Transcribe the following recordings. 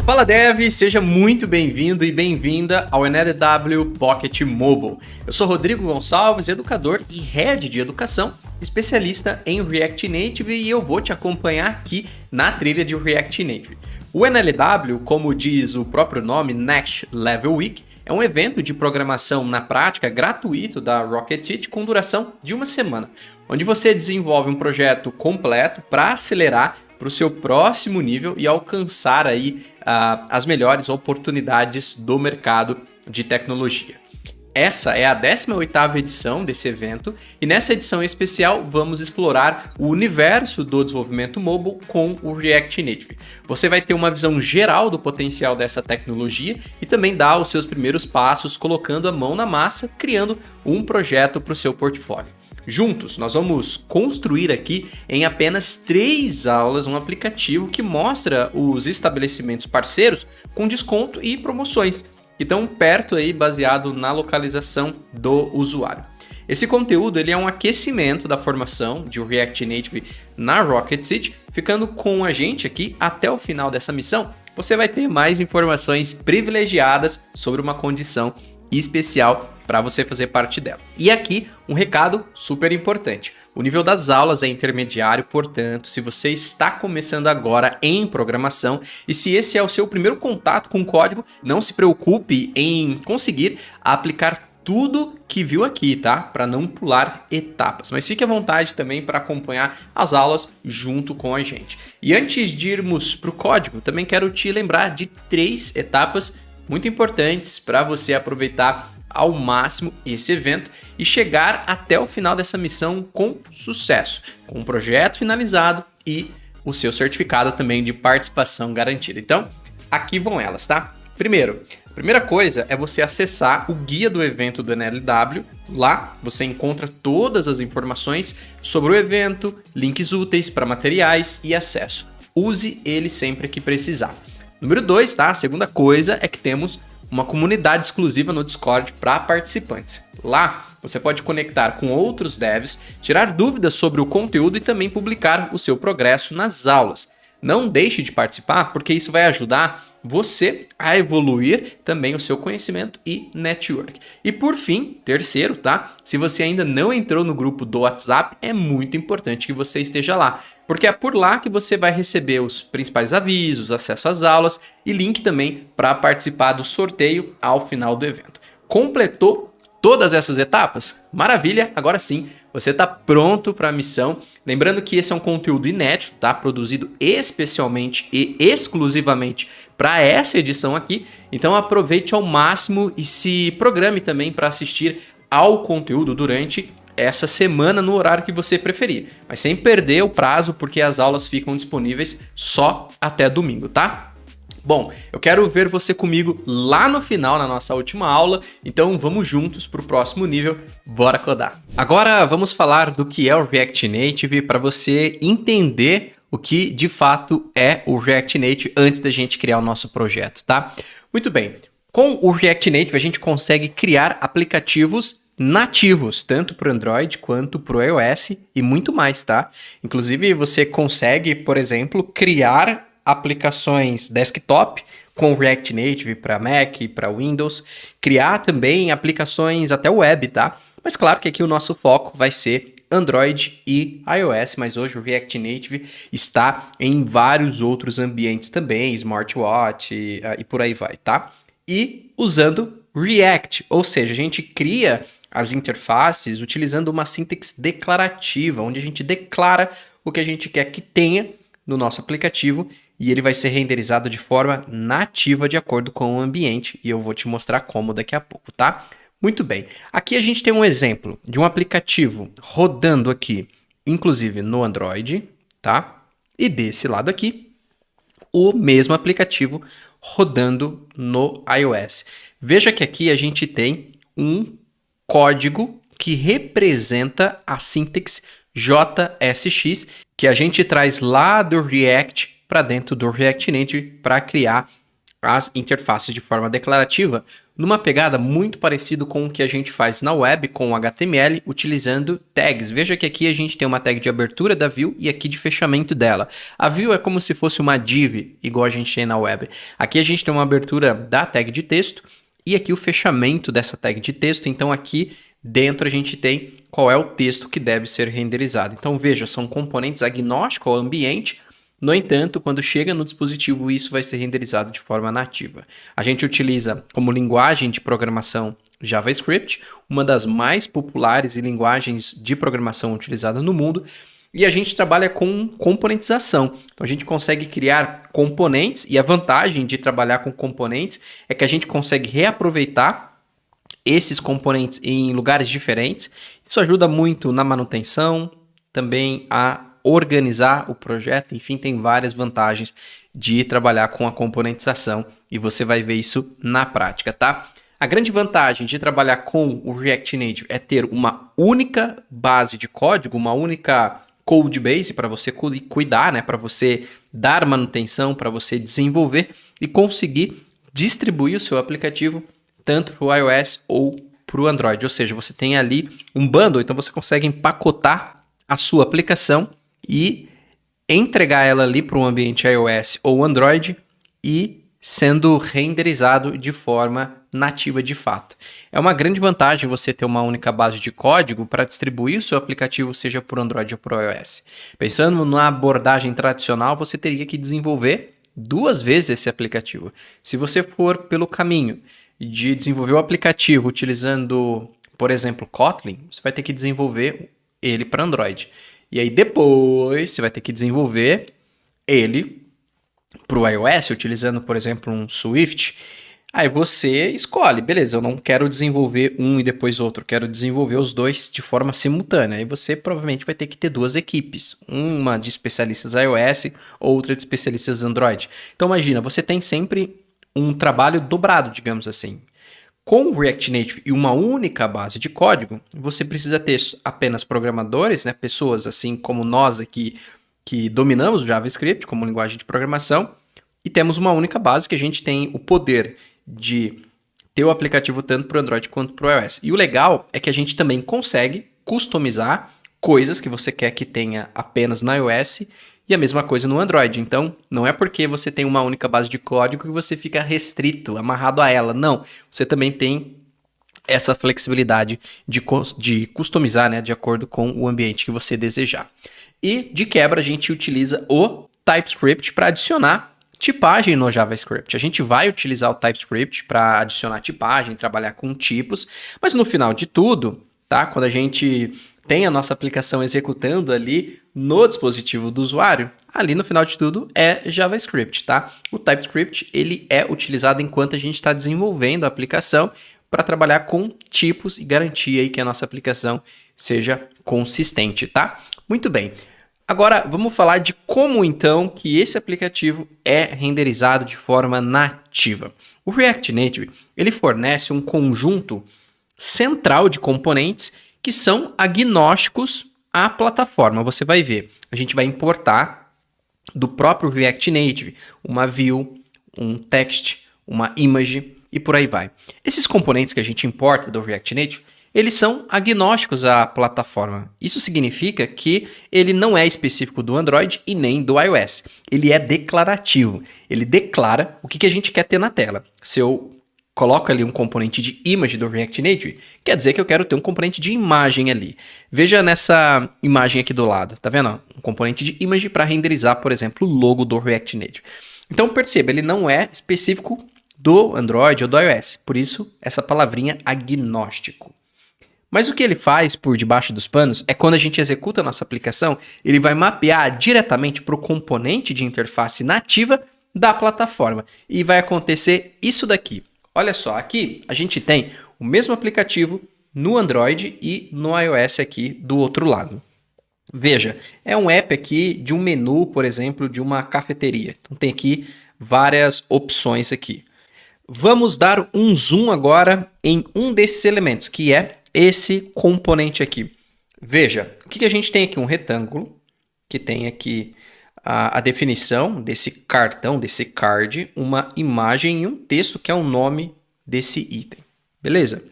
Fala Dev, seja muito bem-vindo e bem-vinda ao NLW Pocket Mobile. Eu sou Rodrigo Gonçalves, educador e Head de Educação, especialista em React Native, e eu vou te acompanhar aqui na trilha de React Native. O NLW, como diz o próprio nome, Next Level Week, é um evento de programação na prática gratuito da Rocket City com duração de uma semana, onde você desenvolve um projeto completo para acelerar para o seu próximo nível e alcançar aí as melhores oportunidades do mercado de tecnologia. Essa é a 18ª edição desse evento e nessa edição especial vamos explorar o universo do desenvolvimento mobile com o React Native. Você vai ter uma visão geral do potencial dessa tecnologia e também dar os seus primeiros passos colocando a mão na massa, criando um projeto para o seu portfólio. Juntos, nós vamos construir aqui em apenas 3 aulas um aplicativo que mostra os estabelecimentos parceiros com desconto e promoções que estão perto aí, baseado na localização do usuário. Esse conteúdo ele é um aquecimento da formação de React Native na Rocket City. Ficando com a gente aqui até o final dessa missão, você vai ter mais informações privilegiadas sobre uma condição especial para você fazer parte dela. E aqui um recado super importante. O nível das aulas é intermediário, portanto, se você está começando agora em programação e se esse é o seu primeiro contato com código, não se preocupe em conseguir aplicar tudo que viu aqui, tá? Para não pular etapas. Mas fique à vontade também para acompanhar as aulas junto com a gente. E antes de irmos para o código, também quero te lembrar de 3 etapas muito importantes para você aproveitar ao máximo esse evento e chegar até o final dessa missão com sucesso, com um projeto finalizado e o seu certificado também de participação garantida. Então, aqui vão elas, tá? Primeiro, a primeira coisa é você acessar o guia do evento do NLW. Lá você encontra todas as informações sobre o evento, links úteis para materiais e acesso. Use ele sempre que precisar. Número 2, tá? A segunda coisa é que temos uma comunidade exclusiva no Discord para participantes. Lá você pode conectar com outros devs, tirar dúvidas sobre o conteúdo e também publicar o seu progresso nas aulas. Não deixe de participar, porque isso vai ajudar você a evoluir também o seu conhecimento e network. E por fim, terceiro, tá? Se você ainda não entrou no grupo do WhatsApp, é muito importante que você esteja lá, porque é por lá que você vai receber os principais avisos, acesso às aulas e link também para participar do sorteio ao final do evento. Completou todas essas etapas? Maravilha, agora sim, você está pronto para a missão. Lembrando que esse é um conteúdo inédito, tá? Produzido especialmente e exclusivamente para essa edição aqui. Então aproveite ao máximo e se programe também para assistir ao conteúdo durante essa semana no horário que você preferir. Mas sem perder o prazo, porque as aulas ficam disponíveis só até domingo, tá? Bom, eu quero ver você comigo lá no final, na nossa última aula, então vamos juntos para o próximo nível, bora codar. Agora vamos falar do que é o React Native para você entender o que de fato é o React Native antes da gente criar o nosso projeto, tá? Muito bem, com o React Native a gente consegue criar aplicativos nativos, tanto para o Android quanto para o iOS e muito mais, tá? Inclusive você consegue, por exemplo, criar aplicações desktop com React Native para Mac e para Windows, criar também aplicações até web, tá? Mas claro que aqui o nosso foco vai ser Android e iOS, mas hoje o React Native está em vários outros ambientes também, smartwatch e por aí vai, tá? E usando React, ou seja, a gente cria as interfaces utilizando uma sintaxe declarativa, onde a gente declara o que a gente quer que tenha no nosso aplicativo e ele vai ser renderizado de forma nativa de acordo com o ambiente e eu vou te mostrar como daqui a pouco, tá? Muito bem, aqui a gente tem um exemplo de um aplicativo rodando aqui, inclusive no Android, tá? E desse lado aqui, o mesmo aplicativo rodando no iOS. Veja que aqui a gente tem um código que representa a sintaxe JSX, que a gente traz lá do React para dentro do React Native para criar as interfaces de forma declarativa, numa pegada muito parecida com o que a gente faz na web com o HTML, utilizando tags. Veja que aqui a gente tem uma tag de abertura da view e aqui de fechamento dela. A view é como se fosse uma div, igual a gente tem na web. Aqui a gente tem uma abertura da tag de texto e aqui o fechamento dessa tag de texto. Então aqui dentro a gente tem qual é o texto que deve ser renderizado. Então veja, são componentes agnósticos ao ambiente. No entanto, quando chega no dispositivo, isso vai ser renderizado de forma nativa. A gente utiliza como linguagem de programação JavaScript, uma das mais populares e linguagens de programação utilizada no mundo, e a gente trabalha com componentização. Então a gente consegue criar componentes, e a vantagem de trabalhar com componentes é que a gente consegue reaproveitar esses componentes em lugares diferentes. Isso ajuda muito na manutenção, também a organizar o projeto, enfim, tem várias vantagens de trabalhar com a componentização e você vai ver isso na prática, tá? A grande vantagem de trabalhar com o React Native é ter uma única base de código, uma única code base para você cuidar, né? Para você dar manutenção, para você desenvolver e conseguir distribuir o seu aplicativo tanto para o iOS ou para o Android. Ou seja, você tem ali um bundle, então você consegue empacotar a sua aplicação e entregar ela ali para um ambiente iOS ou Android e sendo renderizado de forma nativa de fato. É uma grande vantagem você ter uma única base de código para distribuir o seu aplicativo, seja por Android ou por iOS. Pensando na abordagem tradicional, você teria que desenvolver 2 vezes esse aplicativo. Se você for pelo caminho de desenvolver o aplicativo utilizando, por exemplo, Kotlin, você vai ter que desenvolver ele para Android. E aí depois você vai ter que desenvolver ele para o iOS, utilizando, por exemplo, um Swift. Aí você escolhe, beleza, eu não quero desenvolver um e depois outro, quero desenvolver os dois de forma simultânea. Aí você provavelmente vai ter que ter 2 equipes, uma de especialistas iOS, outra de especialistas Android. Então imagina, você tem sempre um trabalho dobrado, digamos assim. Com o React Native e uma única base de código, você precisa ter apenas programadores, né, pessoas assim como nós aqui que dominamos o JavaScript como linguagem de programação e temos uma única base que a gente tem o poder de ter o aplicativo tanto para o Android quanto para o iOS. E o legal é que a gente também consegue customizar coisas que você quer que tenha apenas no iOS e a mesma coisa no Android. Então, não é porque você tem uma única base de código que você fica restrito, amarrado a ela. Não, você também tem essa flexibilidade de customizar, né, de acordo com o ambiente que você desejar. E, de quebra, a gente utiliza o TypeScript para adicionar tipagem no JavaScript. A gente vai utilizar o TypeScript para adicionar tipagem, trabalhar com tipos, mas no final de tudo, tá, quando a gente tem a nossa aplicação executando ali no dispositivo do usuário, ali no final de tudo é JavaScript, tá? O TypeScript, ele é utilizado enquanto a gente está desenvolvendo a aplicação para trabalhar com tipos e garantir aí que a nossa aplicação seja consistente, tá? Muito bem. Agora, vamos falar de como, então, que esse aplicativo é renderizado de forma nativa. O React Native, ele fornece um conjunto central de componentes que são agnósticos à plataforma. Você vai ver, a gente vai importar do próprio React Native uma view, um text, uma image e por aí vai. Esses componentes que a gente importa do React Native, eles são agnósticos à plataforma. Isso significa que ele não é específico do Android e nem do iOS. Ele é declarativo. Ele declara o que a gente quer ter na tela. Se eu coloco ali um componente de image do React Native, quer dizer que eu quero ter um componente de imagem ali. Veja nessa imagem aqui do lado, tá vendo? Um componente de image para renderizar, por exemplo, o logo do React Native. Então perceba, ele não é específico do Android ou do iOS. Por isso, essa palavrinha agnóstico. Mas o que ele faz por debaixo dos panos é quando a gente executa a nossa aplicação, ele vai mapear diretamente para o componente de interface nativa da plataforma. E vai acontecer isso daqui. Olha só, aqui a gente tem o mesmo aplicativo no Android e no iOS aqui do outro lado. Veja, é um app aqui de um menu, por exemplo, de uma cafeteria. Então tem aqui várias opções aqui. Vamos dar um zoom agora em um desses elementos, que é esse componente aqui. Veja, o que a gente tem aqui? Um retângulo, que tem aqui a definição desse cartão, desse card, uma imagem e um texto que é o nome desse item. Beleza?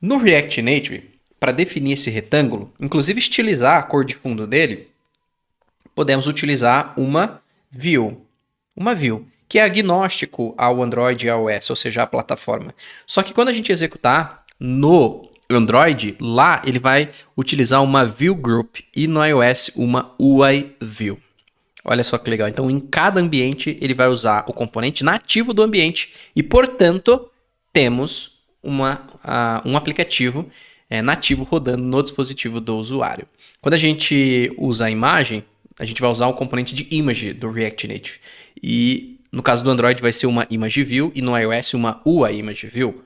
No React Native, para definir esse retângulo, inclusive estilizar a cor de fundo dele, podemos utilizar uma view. Uma view, que é agnóstico ao Android e ao iOS, ou seja, a plataforma. Só que quando a gente executar no Android, lá ele vai utilizar uma view group e no iOS uma UI view. Olha só que legal. Então, em cada ambiente, ele vai usar o componente nativo do ambiente e, portanto, temos um aplicativo nativo rodando no dispositivo do usuário. Quando a gente usa a imagem, a gente vai usar um componente de image do React Native. E no caso do Android vai ser uma image view e no iOS uma UI image view.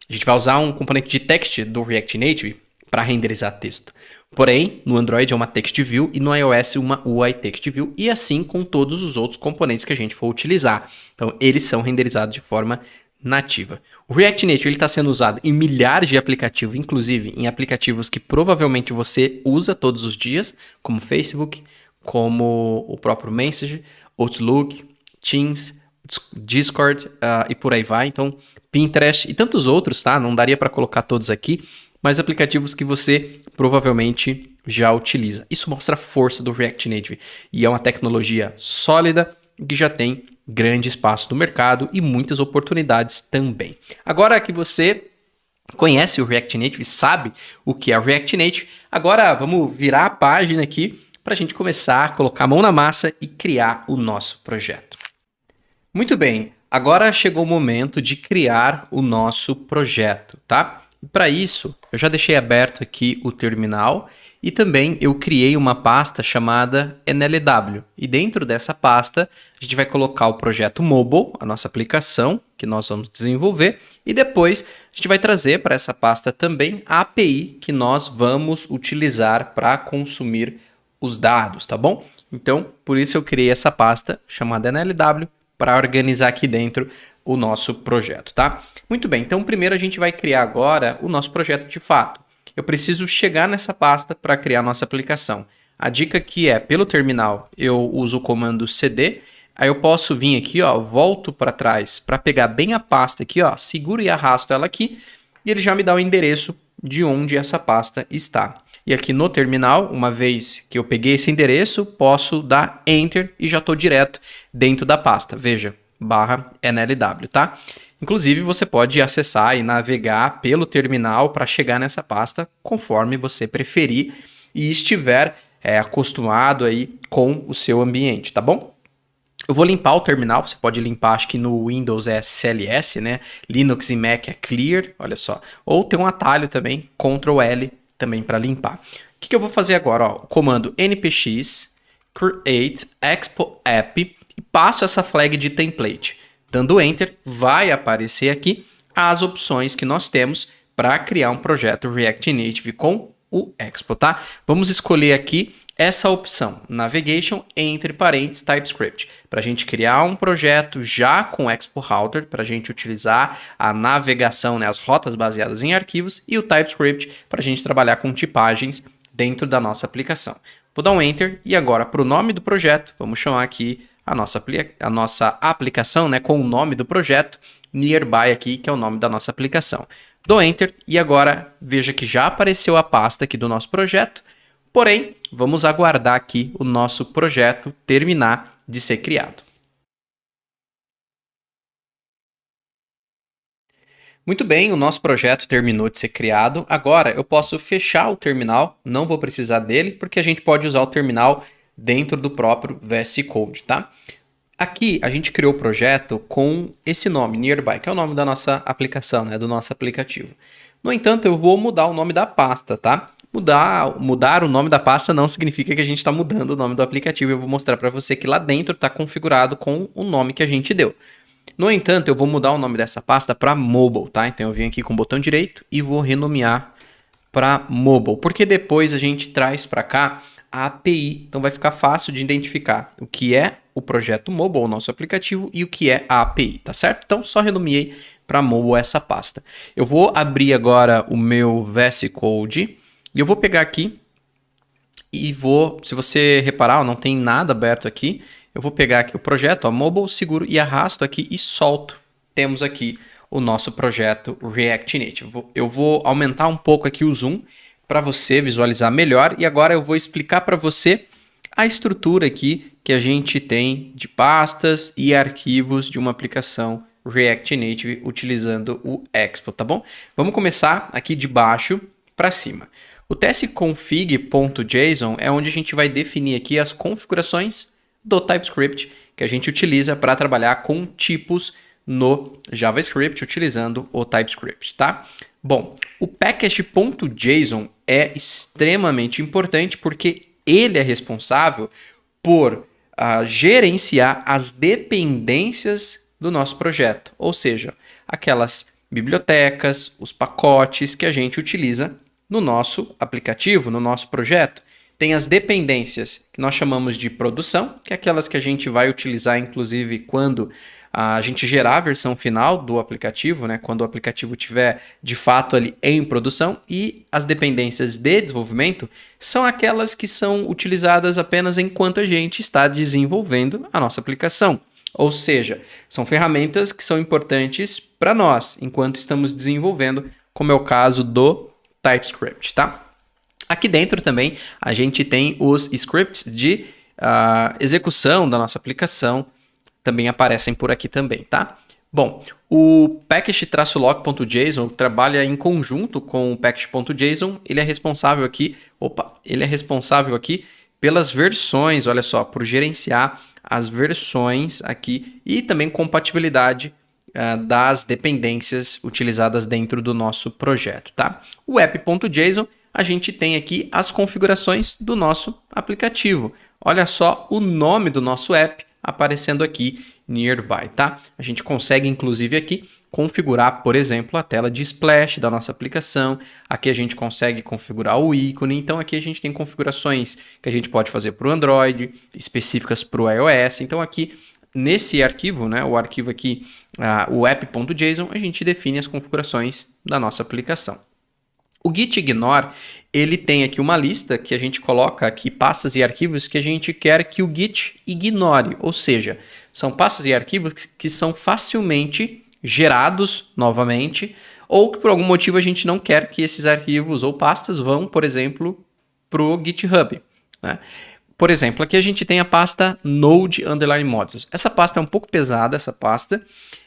A gente vai usar um componente de text do React Native para renderizar texto. Porém, no Android é uma text view e no iOS uma UI text view e assim com todos os outros componentes que a gente for utilizar. Então, eles são renderizados de forma nativa. O React Native está sendo usado em milhares de aplicativos, inclusive em aplicativos que provavelmente você usa todos os dias, como Facebook, como o próprio Messenger, Outlook, Teams, Discord e por aí vai. Então, Pinterest e tantos outros, tá? Não daria para colocar todos aqui, mas aplicativos que você provavelmente já utiliza. Isso mostra a força do React Native e é uma tecnologia sólida que já tem grande espaço no mercado e muitas oportunidades também. Agora que você conhece o React Native, sabe o que é o React Native, agora vamos virar a página aqui para a gente começar a colocar a mão na massa e criar o nosso projeto. Muito bem, agora chegou o momento de criar o nosso projeto, tá? E para isso, eu já deixei aberto aqui o terminal e também eu criei uma pasta chamada NLW. E dentro dessa pasta, a gente vai colocar o projeto mobile, a nossa aplicação que nós vamos desenvolver, e depois a gente vai trazer para essa pasta também a API que nós vamos utilizar para consumir os dados, tá bom? Então, por isso eu criei essa pasta chamada NLW para organizar aqui dentro o nosso projeto, tá? Muito bem, então primeiro a gente vai criar agora o nosso projeto de fato. Eu preciso chegar nessa pasta para criar a nossa aplicação. A dica aqui é, pelo terminal, eu uso o comando cd, aí eu posso vir aqui, ó, volto para trás para pegar bem a pasta aqui, ó, seguro e arrasto ela aqui, e ele já me dá o endereço de onde essa pasta está. E aqui no terminal, uma vez que eu peguei esse endereço, posso dar Enter e já estou direto dentro da pasta. Veja, /NLW, tá? Inclusive, você pode acessar e navegar pelo terminal para chegar nessa pasta conforme você preferir e estiver acostumado aí com o seu ambiente, tá bom? Eu vou limpar o terminal, você pode limpar, acho que no Windows é CLS, né? Linux e Mac é Clear, olha só. Ou tem um atalho também, Ctrl L, também para limpar. O que eu vou fazer agora? Ó, o comando npx create expo app e passo essa flag de template. Dando Enter, vai aparecer aqui as opções que nós temos para criar um projeto React Native com o Expo, tá? Vamos escolher aqui essa opção, Navigation, entre parênteses, TypeScript, para a gente criar um projeto já com Expo Router, para a gente utilizar a navegação, né, as rotas baseadas em arquivos, e o TypeScript para a gente trabalhar com tipagens dentro da nossa aplicação. Vou dar um Enter e agora para o nome do projeto, vamos chamar aqui a nossa aplicação, né, com o nome do projeto, Nearby aqui, que é o nome da nossa aplicação. Dou Enter e agora veja que já apareceu a pasta aqui do nosso projeto, porém, vamos aguardar aqui o nosso projeto terminar de ser criado. Muito bem, o nosso projeto terminou de ser criado. Agora eu posso fechar o terminal, não vou precisar dele, porque a gente pode usar o terminal dentro do próprio VS Code, tá? Aqui a gente criou o projeto com esse nome, Nearby, que é o nome da nossa aplicação, né, do nosso aplicativo. No entanto, eu vou mudar o nome da pasta, tá? Mudar o nome da pasta não significa que a gente está mudando o nome do aplicativo. Eu vou mostrar para você que lá dentro está configurado com o nome que a gente deu. No entanto, eu vou mudar o nome dessa pasta para Mobile, tá? Então eu venho aqui com o botão direito e vou renomear para Mobile, porque depois a gente traz para cá a API, então vai ficar fácil de identificar o que é o projeto mobile, o nosso aplicativo, e o que é a API, tá certo? Então só renomeei para mobile essa pasta. Eu vou abrir agora o meu VS Code e eu vou pegar aqui e vou, se você reparar, ó, não tem nada aberto aqui, eu vou pegar aqui o projeto, ó, Mobile, seguro e arrasto aqui e solto. Temos aqui o nosso projeto React Native. Eu vou aumentar um pouco aqui o zoom para você visualizar melhor e agora eu vou explicar para você a estrutura aqui que a gente tem de pastas e arquivos de uma aplicação React Native utilizando o Expo, tá bom? Vamos começar aqui de baixo para cima. O tsconfig.json é onde a gente vai definir aqui as configurações do TypeScript que a gente utiliza para trabalhar com tipos no JavaScript utilizando o TypeScript, tá? Bom, o package.json é extremamente importante porque ele é responsável por gerenciar as dependências do nosso projeto, ou seja, aquelas bibliotecas, os pacotes que a gente utiliza no nosso aplicativo, no nosso projeto. Tem as dependências que nós chamamos de produção, que é aquelas que a gente vai utilizar inclusive quando a gente gerar a versão final do aplicativo, né? Quando o aplicativo estiver de fato ali em produção, e as dependências de desenvolvimento são aquelas que são utilizadas apenas enquanto a gente está desenvolvendo a nossa aplicação. Ou seja, são ferramentas que são importantes para nós enquanto estamos desenvolvendo, como é o caso do TypeScript, tá? Aqui dentro também a gente tem os scripts de execução da nossa aplicação, também aparecem por aqui também, tá? Bom, o package-log.json trabalha em conjunto com o package.json, ele é responsável aqui pelas versões, olha só, por gerenciar as versões aqui e também compatibilidade das dependências utilizadas dentro do nosso projeto, tá? O app.json, a gente tem aqui as configurações do nosso aplicativo. Olha só o nome do nosso app aparecendo aqui nearby, tá? A gente consegue inclusive aqui configurar, por exemplo, a tela de splash da nossa aplicação. Aqui a gente consegue configurar o ícone. Então aqui a gente tem configurações que a gente pode fazer para o Android, específicas para o iOS. Então aqui nesse arquivo, né, o arquivo aqui, o app.json, a gente define as configurações da nossa aplicação. O gitignore, ele tem aqui uma lista que a gente coloca aqui pastas e arquivos que a gente quer que o Git ignore, ou seja, são pastas e arquivos que são facilmente gerados novamente ou que por algum motivo a gente não quer que esses arquivos ou pastas vão, por exemplo, para o GitHub, né? Por exemplo, aqui a gente tem a pasta Node_Modules. Essa pasta é um pouco pesada, essa pasta,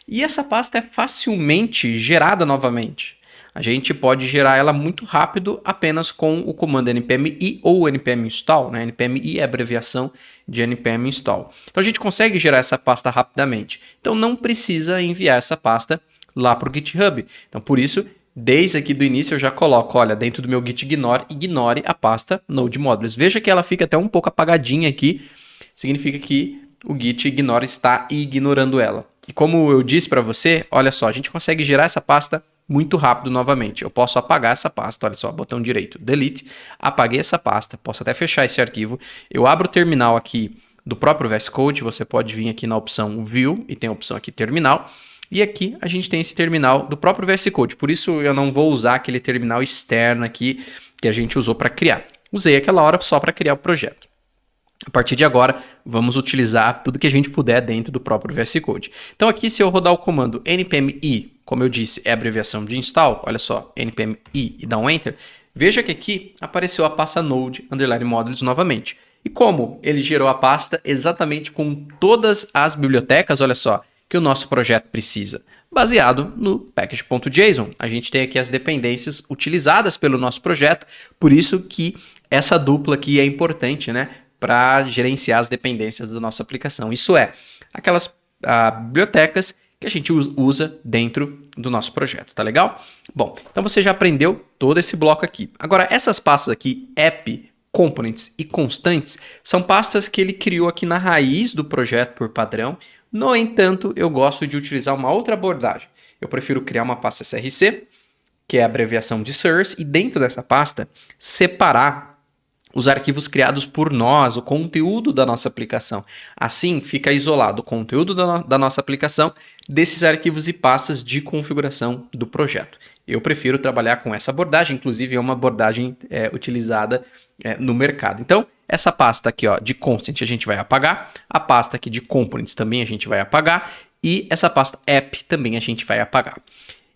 e essa pasta é facilmente gerada novamente. A gente pode gerar ela muito rápido apenas com o comando npm-i ou npm install, né? npm-i é a abreviação de npm install. Então a gente consegue gerar essa pasta rapidamente. Então não precisa enviar essa pasta lá para o GitHub. Então por isso, desde aqui do início eu já coloco, olha, dentro do meu gitignore, ignore a pasta Node_Modules. Veja que ela fica até um pouco apagadinha aqui, significa que o gitignore está ignorando ela. E como eu disse para você, olha só, a gente consegue gerar essa pasta muito rápido novamente. Eu posso apagar essa pasta, olha só, botão direito, delete, apaguei essa pasta, posso até fechar esse arquivo. Eu abro o terminal aqui do próprio VS Code, você pode vir aqui na opção View e tem a opção aqui Terminal. E aqui a gente tem esse terminal do próprio VS Code, por isso eu não vou usar aquele terminal externo aqui que a gente usou para criar. Usei aquela hora só para criar o projeto. A partir de agora, vamos utilizar tudo que a gente puder dentro do próprio VS Code. Então aqui, se eu rodar o comando npm-i, como eu disse, é a abreviação de install, olha só, npm-i e dar um enter, veja que aqui apareceu a pasta Node_Modules novamente. E como ele gerou a pasta exatamente com todas as bibliotecas, olha só, que o nosso projeto precisa, baseado no package.json. A gente tem aqui as dependências utilizadas pelo nosso projeto, por isso que essa dupla aqui é importante, né? Para gerenciar as dependências da nossa aplicação. Isso é, aquelas bibliotecas que a gente usa dentro do nosso projeto, tá legal? Bom, então você já aprendeu todo esse bloco aqui. Agora, essas pastas aqui, app, components e constantes, são pastas que ele criou aqui na raiz do projeto por padrão. No entanto, eu gosto de utilizar uma outra abordagem. Eu prefiro criar uma pasta src, que é a abreviação de source, e dentro dessa pasta, separar os arquivos criados por nós, o conteúdo da nossa aplicação. Assim, fica isolado o conteúdo da nossa aplicação desses arquivos e pastas de configuração do projeto. Eu prefiro trabalhar com essa abordagem, inclusive é uma abordagem utilizada no mercado. Então, essa pasta aqui, ó, de constant a gente vai apagar, a pasta aqui de components também a gente vai apagar e essa pasta app também a gente vai apagar.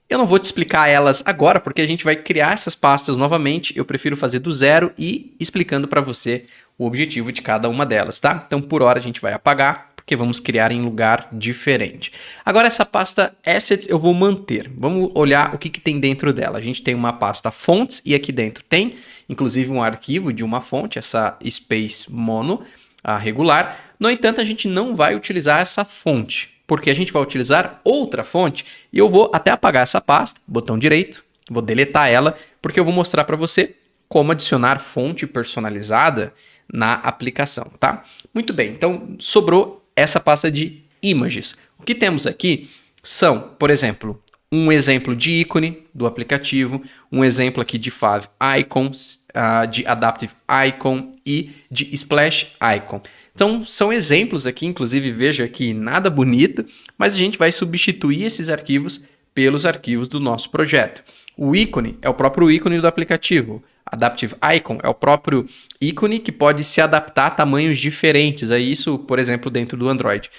Eu não vou te explicar elas agora, porque a gente vai criar essas pastas novamente. Eu prefiro fazer do zero e explicando para você o objetivo de cada uma delas, tá? Então, por hora, a gente vai apagar, porque vamos criar em lugar diferente. Agora, essa pasta Assets eu vou manter. Vamos olhar o que tem dentro dela. A gente tem uma pasta Fonts e aqui dentro tem, inclusive, um arquivo de uma fonte, essa Space Mono, a regular. No entanto, a gente não vai utilizar essa fonte, porque a gente vai utilizar outra fonte e eu vou até apagar essa pasta, botão direito, vou deletar ela, porque eu vou mostrar para você como adicionar fonte personalizada na aplicação, tá? Muito bem, então sobrou essa pasta de images. O que temos aqui são, por exemplo, um exemplo de ícone do aplicativo, um exemplo aqui de Fav Icons, de Adaptive Icon e de Splash Icon. Então, são exemplos aqui, inclusive veja aqui, nada bonito, mas a gente vai substituir esses arquivos pelos arquivos do nosso projeto. O ícone é o próprio ícone do aplicativo. Adaptive Icon é o próprio ícone que pode se adaptar a tamanhos diferentes. É isso, por exemplo, dentro do Android.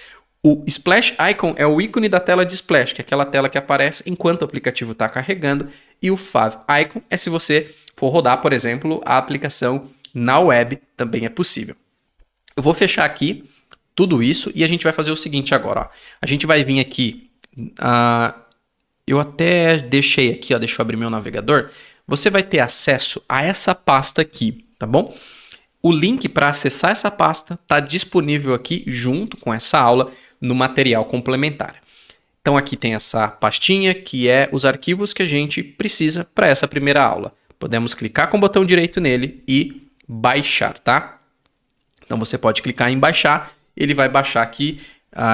O Splash Icon é o ícone da tela de Splash, que é aquela tela que aparece enquanto o aplicativo está carregando. E o Fav Icon é se você for rodar, por exemplo, a aplicação na web, também é possível. Eu vou fechar aqui tudo isso e a gente vai fazer o seguinte agora. Ó. A gente vai vir aqui, eu até deixei aqui, ó, deixa eu abrir meu navegador. Você vai ter acesso a essa pasta aqui, tá bom? O link para acessar essa pasta está disponível aqui junto com essa aula no material complementar. Então aqui tem essa pastinha que é os arquivos que a gente precisa para essa primeira aula. Podemos clicar com o botão direito nele e baixar, tá? Então você pode clicar em baixar, ele vai baixar aqui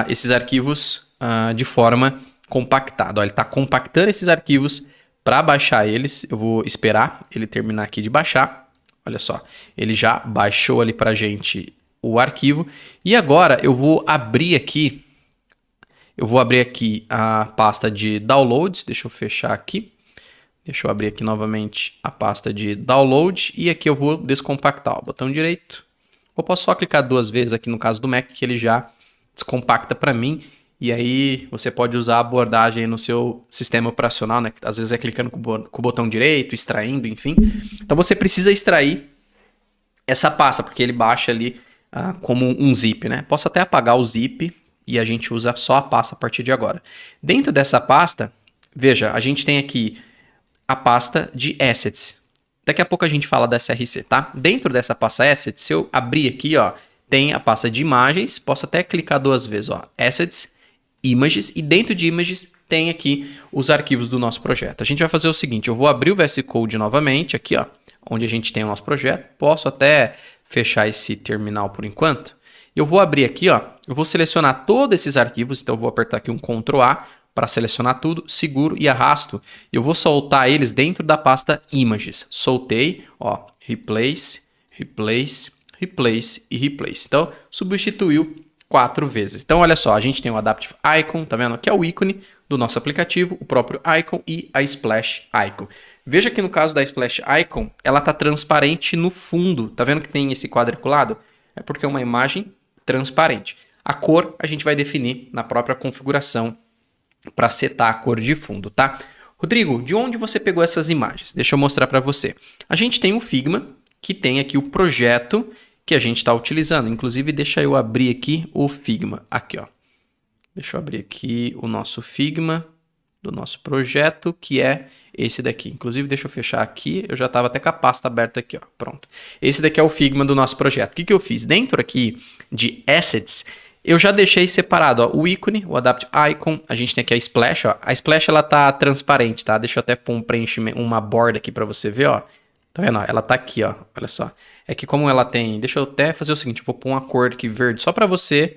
esses arquivos de forma compactada. Ó, ele está compactando esses arquivos para baixar eles. Eu vou esperar ele terminar aqui de baixar. Olha só, ele já baixou ali para a gente o arquivo. E agora eu vou abrir aqui. A pasta de downloads. Deixa eu fechar aqui. Deixa eu abrir aqui novamente a pasta de download. E aqui eu vou descompactar. Ó, botão direito. Eu posso só clicar 2 vezes aqui no caso do Mac, que ele já descompacta para mim. E aí você pode usar a abordagem no seu sistema operacional, né? Às vezes é clicando com o botão direito, extraindo, enfim. Então você precisa extrair essa pasta, porque ele baixa ali como um zip, né? Posso até apagar o zip e a gente usa só a pasta a partir de agora. Dentro dessa pasta, veja, a gente tem aqui a pasta de Assets. Daqui a pouco a gente fala da SRC, tá? Dentro dessa pasta Assets, se eu abrir aqui, ó, tem a pasta de imagens. Posso até clicar 2 vezes, ó. Assets, Images. E dentro de Images tem aqui os arquivos do nosso projeto. A gente vai fazer o seguinte, eu vou abrir o VS Code novamente, aqui, ó, onde a gente tem o nosso projeto. Posso até fechar esse terminal por enquanto. Eu vou abrir aqui, ó, eu vou selecionar todos esses arquivos. Então eu vou apertar aqui um Ctrl A para selecionar tudo, seguro e arrasto. Eu vou soltar eles dentro da pasta Images. Soltei, ó, Replace, Replace, Replace e Replace. Então, substituiu 4 vezes. Então, olha só, a gente tem o Adaptive Icon, tá vendo? Que é o ícone do nosso aplicativo, o próprio Icon e a Splash Icon. Veja que no caso da Splash Icon, ela tá transparente no fundo. Tá vendo que tem esse quadriculado? É porque é uma imagem transparente. A cor a gente vai definir na própria configuração para setar a cor de fundo, tá? Rodrigo, de onde você pegou essas imagens? Deixa eu mostrar para você. A gente tem o Figma, que tem aqui o projeto que a gente está utilizando. Inclusive, deixa eu abrir aqui o Figma. Aqui, ó. Deixa eu abrir aqui o nosso Figma do nosso projeto, que é esse daqui. Inclusive, deixa eu fechar aqui. Eu já estava até com a pasta aberta aqui, ó. Pronto. Esse daqui é o Figma do nosso projeto. O que eu fiz? Dentro aqui de Assets, eu já deixei separado, ó, o ícone, o Adaptive Icon. A gente tem aqui a Splash, ó. A Splash, ela tá transparente, tá? Deixa eu até pôr um preenchimento, uma borda aqui para você ver, ó. Tá vendo? Ela tá aqui, ó. Olha só. É que como ela tem... Deixa eu até fazer o seguinte. Eu vou pôr uma cor aqui verde só para você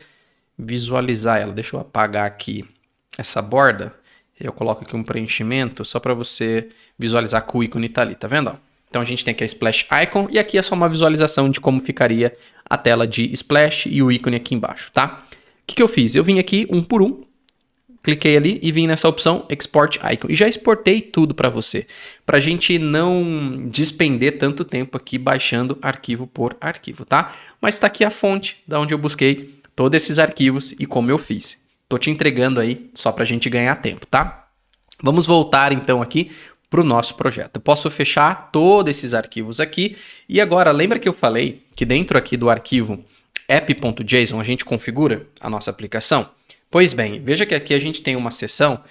visualizar ela. Deixa eu apagar aqui essa borda. Eu coloco aqui um preenchimento só para você visualizar que o ícone tá ali. Tá vendo? Ó? Então a gente tem aqui a Splash Icon. E aqui é só uma visualização de como ficaria a tela de Splash e o ícone aqui embaixo, tá? O que eu fiz? Eu vim aqui um por um. cliquei ali e vim nessa opção Export Icon. E já exportei tudo para você, para a gente não despender tanto tempo aqui baixando arquivo por arquivo, tá? Mas está aqui a fonte da onde eu busquei todos esses arquivos e como eu fiz. Tô te entregando aí só para a gente ganhar tempo, tá? Vamos voltar então aqui para o nosso projeto. Eu posso fechar todos esses arquivos aqui. E agora, lembra que eu falei que dentro aqui do arquivo app.json a gente configura a nossa aplicação? Pois bem, veja que aqui a gente tem uma seção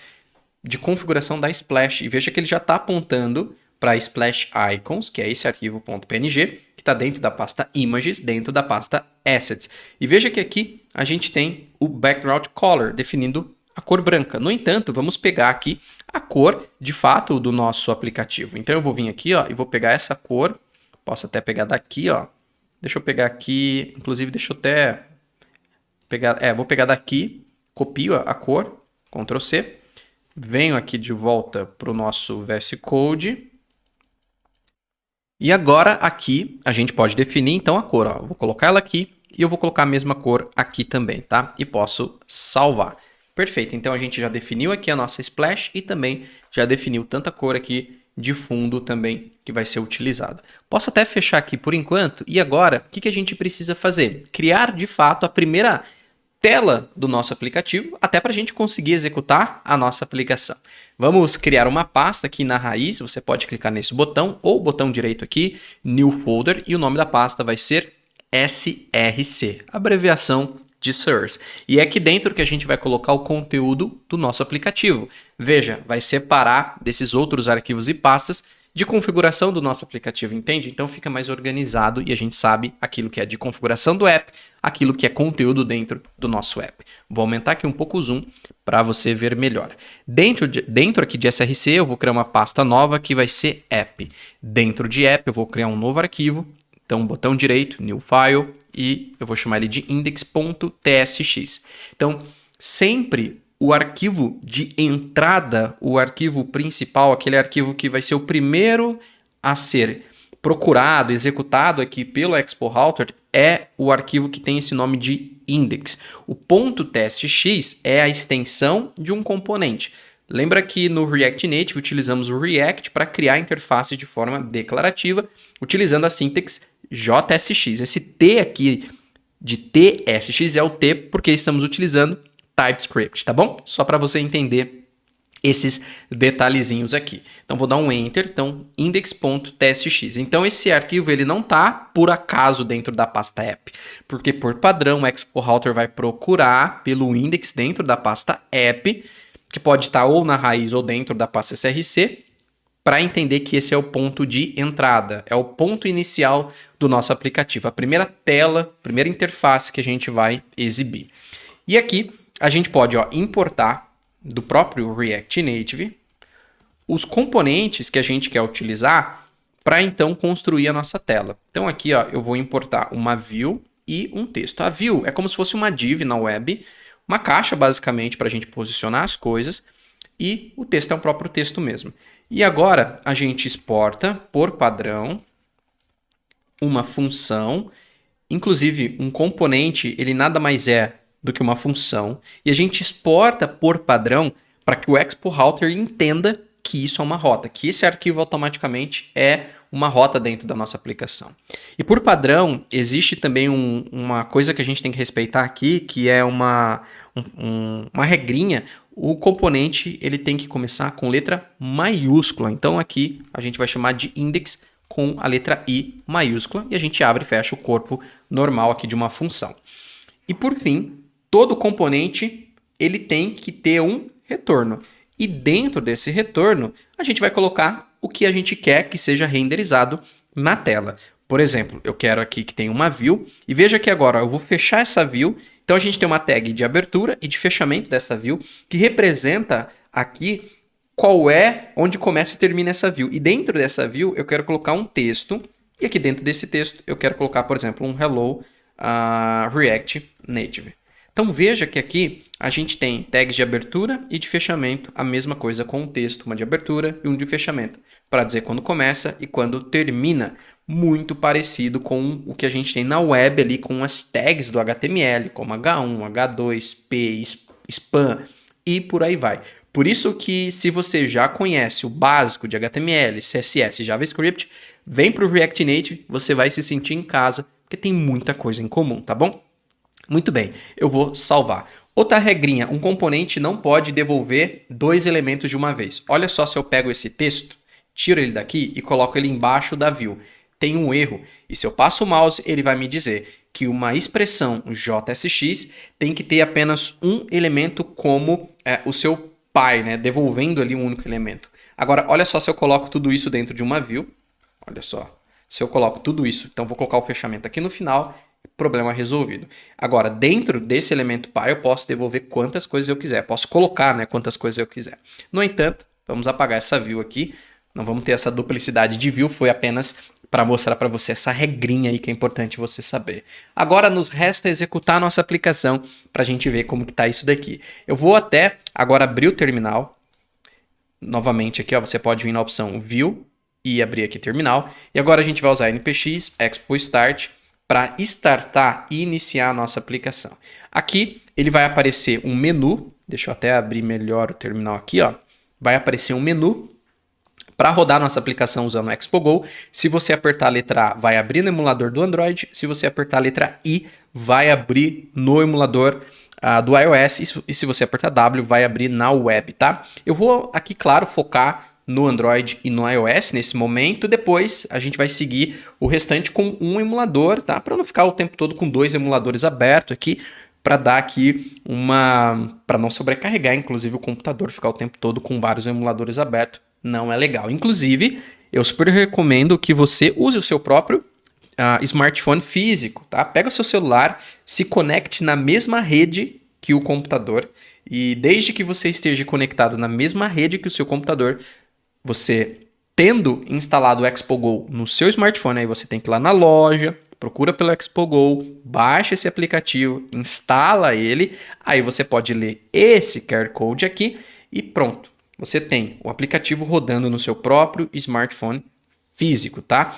de configuração da Splash. E veja que ele já está apontando para Splash Icons, que é esse arquivo .png, que está dentro da pasta Images, dentro da pasta Assets. E veja que aqui a gente tem o Background Color, definindo a cor branca. No entanto, vamos pegar aqui a cor, de fato, do nosso aplicativo. Então, eu vou vir aqui, ó, e vou pegar essa cor. Posso até pegar daqui, ó. Deixa eu pegar aqui, inclusive, deixa eu até pegar... vou pegar daqui, copio a cor, Ctrl C. Venho aqui de volta para o nosso VS Code. E agora, aqui, a gente pode definir, então, a cor, ó. Eu vou colocar ela aqui e eu vou colocar a mesma cor aqui também, tá? E posso salvar. Perfeito, então a gente já definiu aqui a nossa splash e também já definiu tanta cor aqui de fundo também que vai ser utilizado. Posso até fechar aqui por enquanto e agora o que a gente precisa fazer? Criar de fato a primeira tela do nosso aplicativo até para a gente conseguir executar a nossa aplicação. Vamos criar uma pasta aqui na raiz, você pode clicar nesse botão ou botão direito aqui, New Folder, e o nome da pasta vai ser SRC, abreviação de Source. E é aqui dentro que a gente vai colocar o conteúdo do nosso aplicativo. Veja, vai separar desses outros arquivos e pastas de configuração do nosso aplicativo, entende? Então fica mais organizado e a gente sabe aquilo que é de configuração do app, aquilo que é conteúdo dentro do nosso app. Vou aumentar aqui um pouco o zoom para você ver melhor. Dentro aqui de SRC eu vou criar uma pasta nova que vai ser app. Dentro de app eu vou criar um novo arquivo. Então, botão direito, New File, e eu vou chamar ele de index.tsx. Então, sempre o arquivo de entrada, o arquivo principal, aquele arquivo que vai ser o primeiro a ser procurado, executado aqui pelo Expo Router, é o arquivo que tem esse nome de index. O .tsx é a extensão de um componente. Lembra que no React Native utilizamos o React para criar interfaces de forma declarativa, utilizando a sintaxe JSX. Esse T aqui de TSX é o T porque estamos utilizando TypeScript, tá bom? Só para você entender esses detalhezinhos aqui. Então vou dar um Enter, então index.tsx. Então esse arquivo ele não está por acaso dentro da pasta app, porque por padrão o Expo Router vai procurar pelo index dentro da pasta app, que pode estar ou na raiz ou dentro da pasta SRC, para entender que esse é o ponto de entrada, é o ponto inicial do nosso aplicativo, a primeira tela, primeira interface que a gente vai exibir. E aqui a gente pode importar do próprio React Native os componentes que a gente quer utilizar para então construir a nossa tela. Então aqui eu vou importar uma view e um texto. A view é como se fosse uma div na web, uma caixa basicamente para a gente posicionar as coisas, e o texto é o próprio texto mesmo. E agora a gente exporta por padrão uma função, inclusive um componente, ele nada mais é do que uma função, e a gente exporta por padrão para que o Expo Router entenda que isso é uma rota, que esse arquivo automaticamente é uma rota dentro da nossa aplicação. E por padrão, existe também uma coisa que a gente tem que respeitar aqui, que é uma regrinha. O componente ele tem que começar com letra maiúscula. Então aqui a gente vai chamar de index com a letra I maiúscula e a gente abre e fecha o corpo normal aqui de uma função. E por fim, todo componente ele tem que ter um retorno. E dentro desse retorno, a gente vai colocar o que a gente quer que seja renderizado na tela. Por exemplo, eu quero aqui que tenha uma view, e veja que agora eu vou fechar essa view. Então a gente tem uma tag de abertura e de fechamento dessa view, que representa aqui qual é, onde começa e termina essa view. E dentro dessa view eu quero colocar um texto, e aqui dentro desse texto eu quero colocar, por exemplo, um Hello React Native. Então veja que aqui a gente tem tags de abertura e de fechamento, a mesma coisa com um texto, uma de abertura e um de fechamento, para dizer quando começa e quando termina. Muito parecido com o que a gente tem na web ali com as tags do HTML, como H1, H2, P, Span, e por aí vai. Por isso que se você já conhece o básico de HTML, CSS e JavaScript, vem para o React Native, você vai se sentir em casa, porque tem muita coisa em comum, tá bom? Muito bem, eu vou salvar. Outra regrinha, um componente não pode devolver 2 elementos de uma vez. Olha só se eu pego esse texto, tiro ele daqui e coloco ele embaixo da view. Tem um erro, e se eu passo o mouse, ele vai me dizer que uma expressão JSX tem que ter apenas um elemento como o seu pai, né? Devolvendo ali um único elemento. Agora, olha só se eu coloco tudo isso dentro de uma view. Olha só, se eu coloco tudo isso, então vou colocar o fechamento aqui no final, problema resolvido. Agora, dentro desse elemento pai, eu posso devolver quantas coisas eu quiser. Posso colocar, né, quantas coisas eu quiser. No entanto, vamos apagar essa view aqui. Não vamos ter essa duplicidade de view, foi apenas para mostrar para você essa regrinha aí que é importante você saber. Agora nos resta executar a nossa aplicação para a gente ver como que tá isso daqui. Eu vou até agora abrir o terminal. Novamente aqui, ó, você pode vir na opção View e abrir aqui terminal. E agora a gente vai usar npx expo start para startar e iniciar a nossa aplicação. Aqui ele vai aparecer um menu. Deixa eu até abrir melhor o terminal aqui, ó. Vai aparecer um menu para rodar nossa aplicação usando o ExpoGo. Se você apertar a letra A, vai abrir no emulador do Android. Se você apertar a letra I, vai abrir no emulador do iOS. E se você apertar W, vai abrir na web, tá? Eu vou aqui, claro, focar no Android e no iOS nesse momento. Depois a gente vai seguir o restante com um emulador, tá? Para não ficar o tempo todo com 2 emuladores abertos aqui, para dar aqui para não sobrecarregar, inclusive, o computador, ficar o tempo todo com vários emuladores abertos. Não é legal. Inclusive, eu super recomendo que você use o seu próprio smartphone físico, tá? Pega o seu celular, se conecte na mesma rede que o computador e desde que você esteja conectado na mesma rede que o seu computador, você tendo instalado o ExpoGo no seu smartphone, aí você tem que ir lá na loja, procura pelo ExpoGo, baixa esse aplicativo, instala ele, aí você pode ler esse QR Code aqui e pronto. Você tem o aplicativo rodando no seu próprio smartphone físico, tá?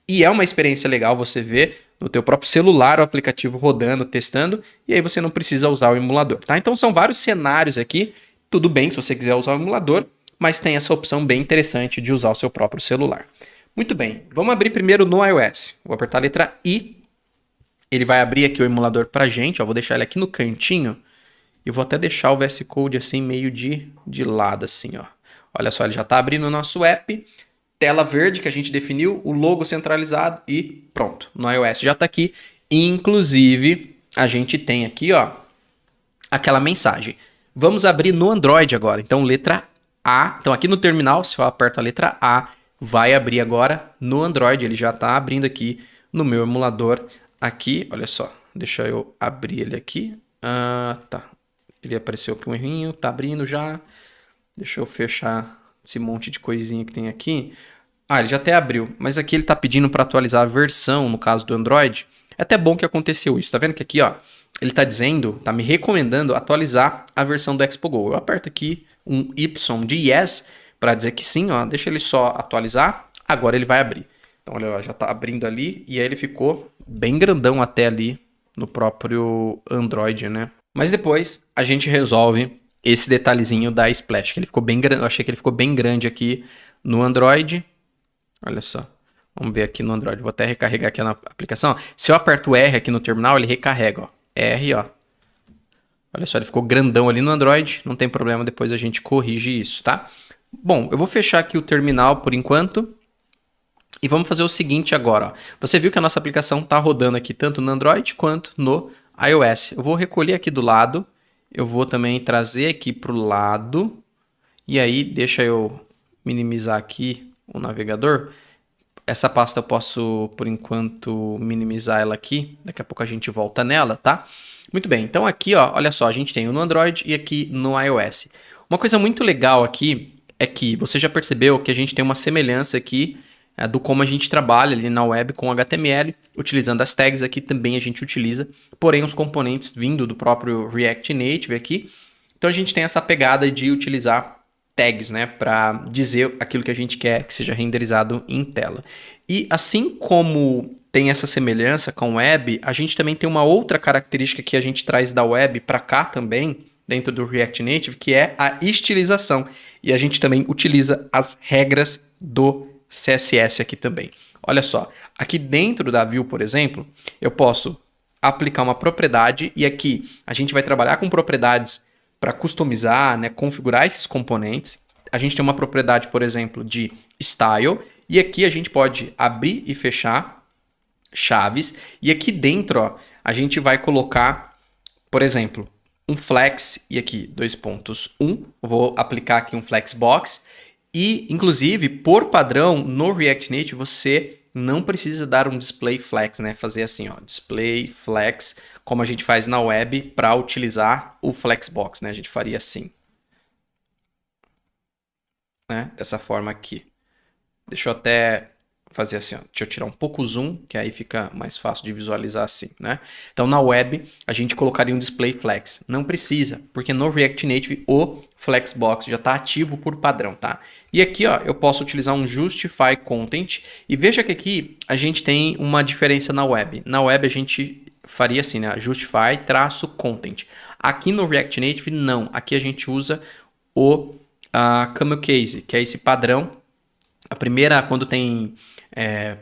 E é uma experiência legal você ver no teu próprio celular o aplicativo rodando, testando, e aí você não precisa usar o emulador, tá? Então são vários cenários aqui, tudo bem se você quiser usar o emulador, mas tem essa opção bem interessante de usar o seu próprio celular. Muito bem, vamos abrir primeiro no iOS. Vou apertar a letra I, ele vai abrir aqui o emulador pra gente, ó, vou deixar ele aqui no cantinho, e vou até deixar o VS Code assim meio de lado assim, ó. Olha só, ele já está abrindo o nosso app, tela verde que a gente definiu, o logo centralizado e pronto. No iOS já está aqui. Inclusive, a gente tem aqui, ó, aquela mensagem. Vamos abrir no Android agora. Então, letra A. Então, aqui no terminal, se eu aperto a letra A, vai abrir agora no Android. Ele já está abrindo aqui no meu emulador aqui. Olha só, deixa eu abrir ele aqui. Tá. Ele apareceu com um errinho, tá abrindo já. Deixa eu fechar esse monte de coisinha que tem aqui. Ele já até abriu, mas aqui ele tá pedindo para atualizar a versão, no caso do Android. É até bom que aconteceu isso, tá vendo que aqui, ó, ele tá dizendo, tá me recomendando atualizar a versão do ExpoGo. Eu aperto aqui um Y de Yes para dizer que sim, ó, deixa ele só atualizar. Agora ele vai abrir. Então, olha, já tá abrindo ali e aí ele ficou bem grandão até ali no próprio Android, né? Mas depois a gente resolve esse detalhezinho da Splash, que ele ficou bem grande. Eu achei que ele ficou bem grande aqui no Android. Olha só. Vamos ver aqui no Android. Vou até recarregar aqui na aplicação. Se eu aperto o R aqui no terminal, ele recarrega, ó. R, ó. Olha só, ele ficou grandão ali no Android. Não tem problema, depois a gente corrige isso, tá? Bom, eu vou fechar aqui o terminal por enquanto. E vamos fazer o seguinte agora, ó. Você viu que a nossa aplicação está rodando aqui tanto no Android quanto no iOS. Eu vou recolher aqui do lado, eu vou também trazer aqui para o lado, e aí deixa eu minimizar aqui o navegador. Essa pasta eu posso, por enquanto, minimizar ela aqui, daqui a pouco a gente volta nela, tá? Muito bem, então aqui, ó, olha só, a gente tem o no Android e aqui no iOS. Uma coisa muito legal aqui é que você já percebeu que a gente tem uma semelhança aqui do como a gente trabalha ali na web com HTML, utilizando as tags aqui também a gente utiliza, porém os componentes vindo do próprio React Native aqui. Então a gente tem essa pegada de utilizar tags, né, para dizer aquilo que a gente quer que seja renderizado em tela. E assim como tem essa semelhança com web, a gente também tem uma outra característica que a gente traz da web para cá também, dentro do React Native, que é a estilização. E a gente também utiliza as regras do CSS aqui também. Olha só, aqui dentro da view, por exemplo, eu posso aplicar uma propriedade e aqui a gente vai trabalhar com propriedades para customizar, né, configurar esses componentes. A gente tem uma propriedade, por exemplo, de style e aqui a gente pode abrir e fechar chaves e aqui dentro, ó, a gente vai colocar, por exemplo, um flex e aqui 2.1, vou aplicar aqui um flexbox e inclusive por padrão no React Native você não precisa dar um display flex, né? Fazer assim, ó, display flex, como a gente faz na web para utilizar o flexbox, né? A gente faria assim, né? Dessa forma aqui. Deixa eu até fazer assim, ó. Deixa eu tirar um pouco o zoom, que aí fica mais fácil de visualizar assim, né? Então na web a gente colocaria um display flex. Não precisa, porque no React Native o flexbox já está ativo por padrão, tá? E aqui, ó, eu posso utilizar um justify content e veja que aqui a gente tem uma diferença na web. Na web a gente faria assim, né? Justify traço content. Aqui no React Native não. Aqui a gente usa o camel case, que é esse padrão. A primeira, quando tem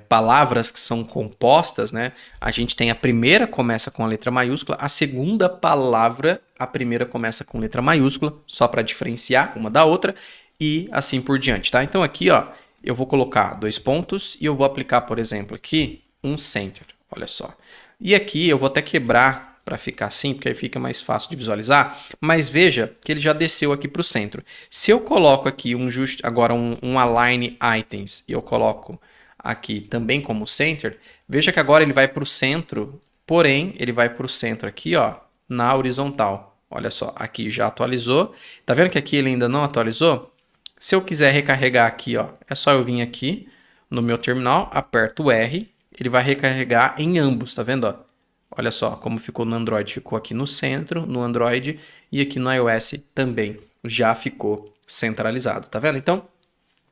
palavras que são compostas, né? A gente tem a primeira começa com a letra maiúscula, a segunda palavra, a primeira começa com letra maiúscula, só para diferenciar uma da outra e assim por diante, tá? Então aqui, ó, eu vou colocar 2 pontos e eu vou aplicar, por exemplo, aqui um center, olha só. E aqui eu vou até quebrar para ficar assim, porque aí fica mais fácil de visualizar, mas veja que ele já desceu aqui para o centro. Se eu coloco aqui agora um align items e eu coloco aqui também como center, veja que agora ele vai para o centro, porém ele vai para o centro aqui, ó, na horizontal. Olha só, aqui já atualizou. Tá vendo que aqui ele ainda não atualizou? Se eu quiser recarregar aqui, ó, é só eu vir aqui no meu terminal, aperto o R, ele vai recarregar em ambos, tá vendo, ó? Olha só como ficou no Android, ficou aqui no centro, no Android, e aqui no iOS também já ficou centralizado, tá vendo? Então,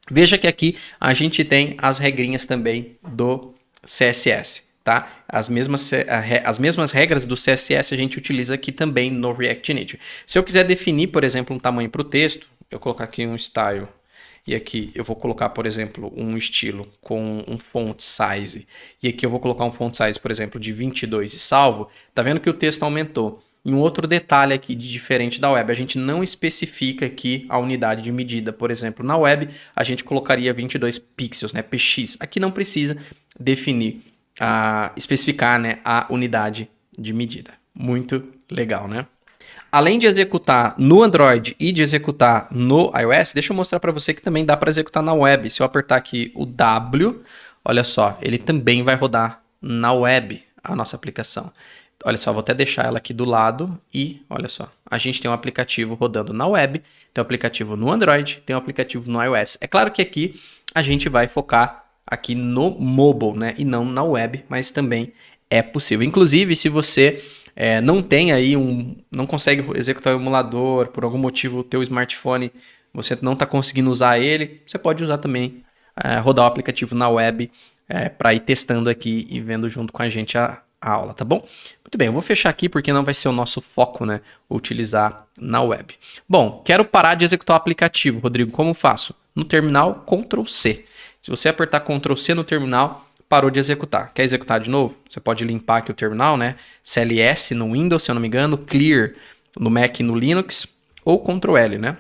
veja que aqui a gente tem as regrinhas também do CSS, tá? As mesmas regras do CSS a gente utiliza aqui também no React Native. Se eu quiser definir, por exemplo, um tamanho para o texto, eu colocar aqui um style, e aqui eu vou colocar, por exemplo, um estilo com um font size. E aqui eu vou colocar um font size, por exemplo, de 22 e salvo. Tá vendo que o texto aumentou. E um outro detalhe aqui de diferente da web, a gente não especifica aqui a unidade de medida. Por exemplo, na web a gente colocaria 22 pixels, né, px. Aqui não precisa definir, especificar, né, a unidade de medida. Muito legal, né? Além de executar no Android e de executar no iOS, deixa eu mostrar para você que também dá para executar na web. Se eu apertar aqui o W, olha só, ele também vai rodar na web a nossa aplicação. Olha só, vou até deixar ela aqui do lado e olha só, a gente tem um aplicativo rodando na web, tem um aplicativo no Android, tem um aplicativo no iOS. É claro que aqui a gente vai focar aqui no mobile, né, e não na web, mas também é possível. Inclusive, se você não tem aí não consegue executar o emulador, por algum motivo o teu smartphone, você não está conseguindo usar ele, você pode usar também, rodar o aplicativo na web para ir testando aqui e vendo junto com a gente a aula, tá bom? Muito bem, eu vou fechar aqui porque não vai ser o nosso foco, né, utilizar na web. Bom, quero parar de executar o aplicativo, Rodrigo, como faço? No terminal, Ctrl C. Se você apertar Ctrl C no terminal, parou de executar. Quer executar de novo? Você pode limpar aqui o terminal, né? CLS no Windows, se eu não me engano, Clear no Mac e no Linux, ou Ctrl L, né?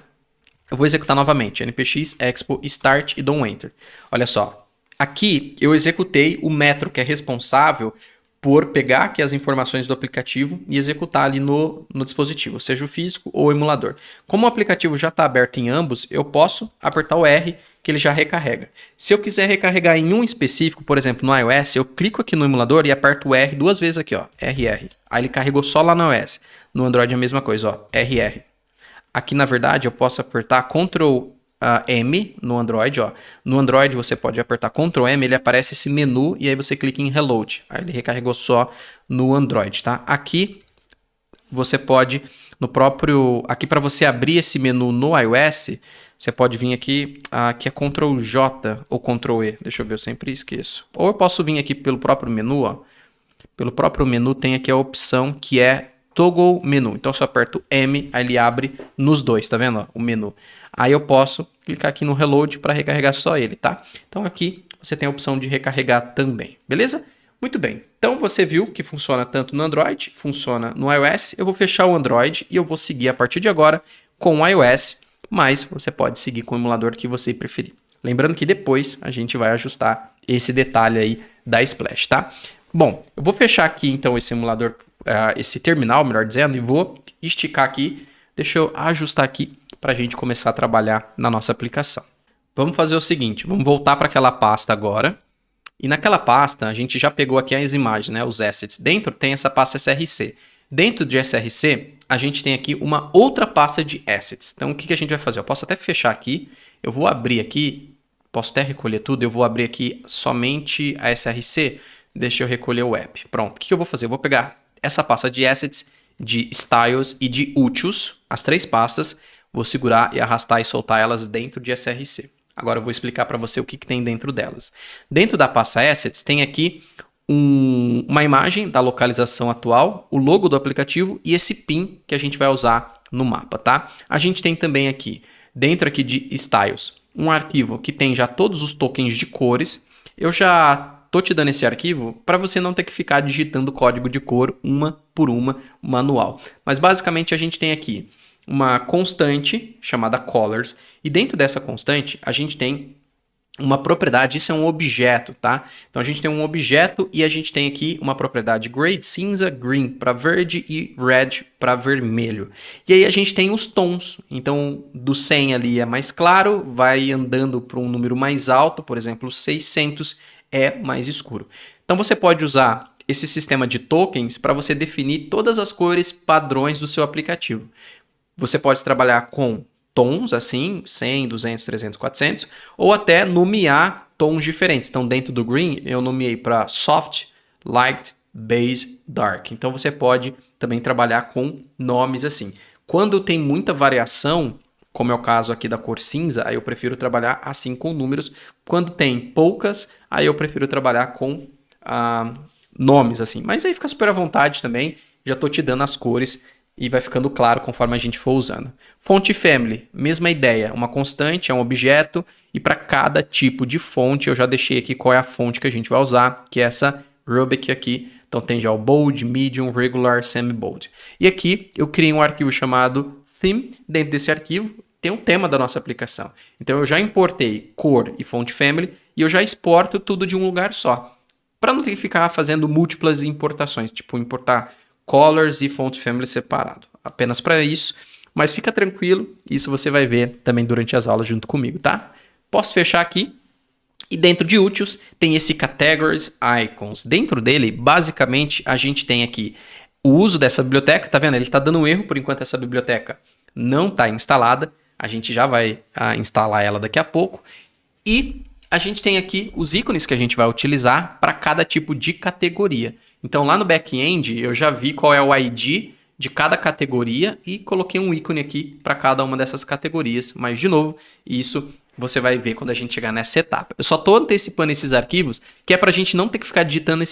Eu vou executar novamente, npx, expo, start e dou um enter. Olha só, aqui eu executei o metro que é responsável por pegar aqui as informações do aplicativo e executar ali no dispositivo, seja o físico ou o emulador. Como o aplicativo já está aberto em ambos, eu posso apertar o R, que ele já recarrega. Se eu quiser recarregar em um específico, por exemplo, no iOS, eu clico aqui no emulador e aperto o R duas vezes aqui, ó, RR. Aí ele carregou só lá no iOS. No Android é a mesma coisa, ó, RR. Aqui, na verdade, eu posso apertar Ctrl M no Android, ó. No Android você pode apertar Ctrl M, ele aparece esse menu e aí você clica em Reload. Aí ele recarregou só no Android, tá? Aqui você pode, aqui para você abrir esse menu no iOS, você pode vir aqui, que é Ctrl J ou Ctrl E. Deixa eu ver, eu sempre esqueço. Ou eu posso vir aqui pelo próprio menu, ó. Pelo próprio menu tem aqui a opção que é Toggle Menu. Então, se eu aperto M, aí ele abre nos dois, tá vendo? Ó, o menu. Aí eu posso clicar aqui no Reload para recarregar só ele, tá? Então, aqui você tem a opção de recarregar também, beleza? Muito bem. Então, você viu que funciona tanto no Android, funciona no iOS. Eu vou fechar o Android e eu vou seguir a partir de agora com o iOS, mas você pode seguir com o emulador que você preferir. Lembrando que depois a gente vai ajustar esse detalhe aí da Splash, tá? Bom, eu vou fechar aqui então esse emulador, esse terminal, melhor dizendo, e vou esticar aqui. Deixa eu ajustar aqui para a gente começar a trabalhar na nossa aplicação. Vamos fazer o seguinte, vamos voltar para aquela pasta agora. E naquela pasta a gente já pegou aqui as imagens, né, os assets. Dentro tem essa pasta SRC. Dentro de SRC, a gente tem aqui uma outra pasta de assets. Então, o que a gente vai fazer? Eu posso até fechar aqui, eu vou abrir aqui, posso até recolher tudo, eu vou abrir aqui somente a SRC, deixa eu recolher o app. Pronto, o que eu vou fazer? Eu vou pegar essa pasta de assets, de styles e de úteis, as três pastas, vou segurar e arrastar e soltar elas dentro de SRC. Agora eu vou explicar para você o que tem dentro delas. Dentro da pasta assets tem aqui uma imagem da localização atual, o logo do aplicativo e esse PIN que a gente vai usar no mapa, tá? A gente tem também aqui, dentro aqui de styles, um arquivo que tem já todos os tokens de cores. Eu já tô te dando esse arquivo para você não ter que ficar digitando código de cor uma por uma manual. Mas basicamente a gente tem aqui uma constante chamada colors e dentro dessa constante a gente tem uma propriedade, isso é um objeto, tá? Então a gente tem um objeto e a gente tem aqui uma propriedade gray, cinza, green para verde e red para vermelho. E aí a gente tem os tons, então do 100 ali é mais claro, vai andando para um número mais alto, por exemplo 600 é mais escuro. Então você pode usar esse sistema de tokens para você definir todas as cores padrões do seu aplicativo. Você pode trabalhar com tons assim, 100, 200, 300, 400, ou até nomear tons diferentes. Então, dentro do green, eu nomeei para soft, light, beige, dark. Então, você pode também trabalhar com nomes assim. Quando tem muita variação, como é o caso aqui da cor cinza, aí eu prefiro trabalhar assim com números. Quando tem poucas, aí eu prefiro trabalhar com nomes assim. Mas aí fica super à vontade também. Já estou te dando as cores e vai ficando claro conforme a gente for usando. Fonte family, mesma ideia, uma constante, é um objeto, e para cada tipo de fonte eu já deixei aqui qual é a fonte que a gente vai usar, que é essa Rubik aqui. Então tem já o bold, medium, regular, semi-bold. E aqui eu criei um arquivo chamado theme, dentro desse arquivo tem um tema da nossa aplicação. Então eu já importei cor e fonte family e eu já exporto tudo de um lugar só, para não ter que ficar fazendo múltiplas importações, tipo importar colors e font family separado, apenas para isso, mas fica tranquilo, isso você vai ver também durante as aulas junto comigo, tá? Posso fechar aqui, e dentro de úteis tem esse categories icons, dentro dele basicamente a gente tem aqui o uso dessa biblioteca, tá vendo? Ele está dando um erro por enquanto essa biblioteca não está instalada, a gente já vai instalar ela daqui a pouco, e a gente tem aqui os ícones que a gente vai utilizar para cada tipo de categoria. Então lá no back-end eu já vi qual é o ID de cada categoria e coloquei um ícone aqui para cada uma dessas categorias. Mas de novo, isso você vai ver quando a gente chegar nessa etapa. Eu só estou antecipando esses arquivos que é para a gente não ter que ficar digitando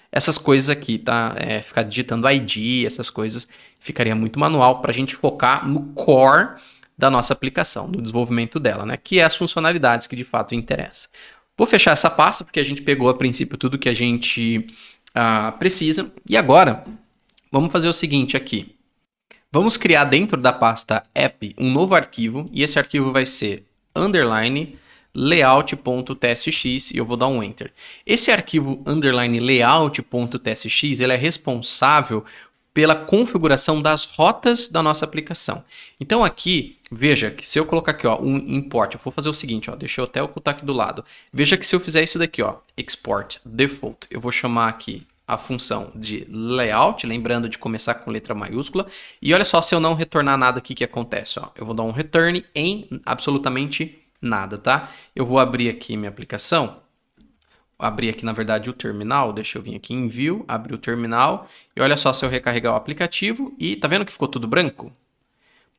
essas coisas aqui, tá? Ficar digitando ID, essas coisas, ficaria muito manual para a gente focar no core da nossa aplicação, no desenvolvimento dela, né? Que é as funcionalidades que de fato interessam. Vou fechar essa pasta porque a gente pegou a princípio tudo que a gente precisa. E agora, vamos fazer o seguinte aqui. Vamos criar dentro da pasta app um novo arquivo e esse arquivo vai ser underline layout.tsx e eu vou dar um enter. Esse arquivo underline layout.tsx ele é responsável pela configuração das rotas da nossa aplicação. Então aqui, veja que se eu colocar aqui ó, um import, eu vou fazer o seguinte, ó, deixa eu até ocultar aqui do lado. Veja que se eu fizer isso daqui, ó, export default, eu vou chamar aqui a função de layout, lembrando de começar com letra maiúscula. E olha só, se eu não retornar nada aqui, que acontece? Ó, eu vou dar um return em absolutamente nada, tá? Eu vou abrir aqui minha aplicação. Abrir aqui, na verdade, o terminal. Deixa eu vir aqui em View, abrir o terminal. E olha só se eu recarregar o aplicativo. E tá vendo que ficou tudo branco?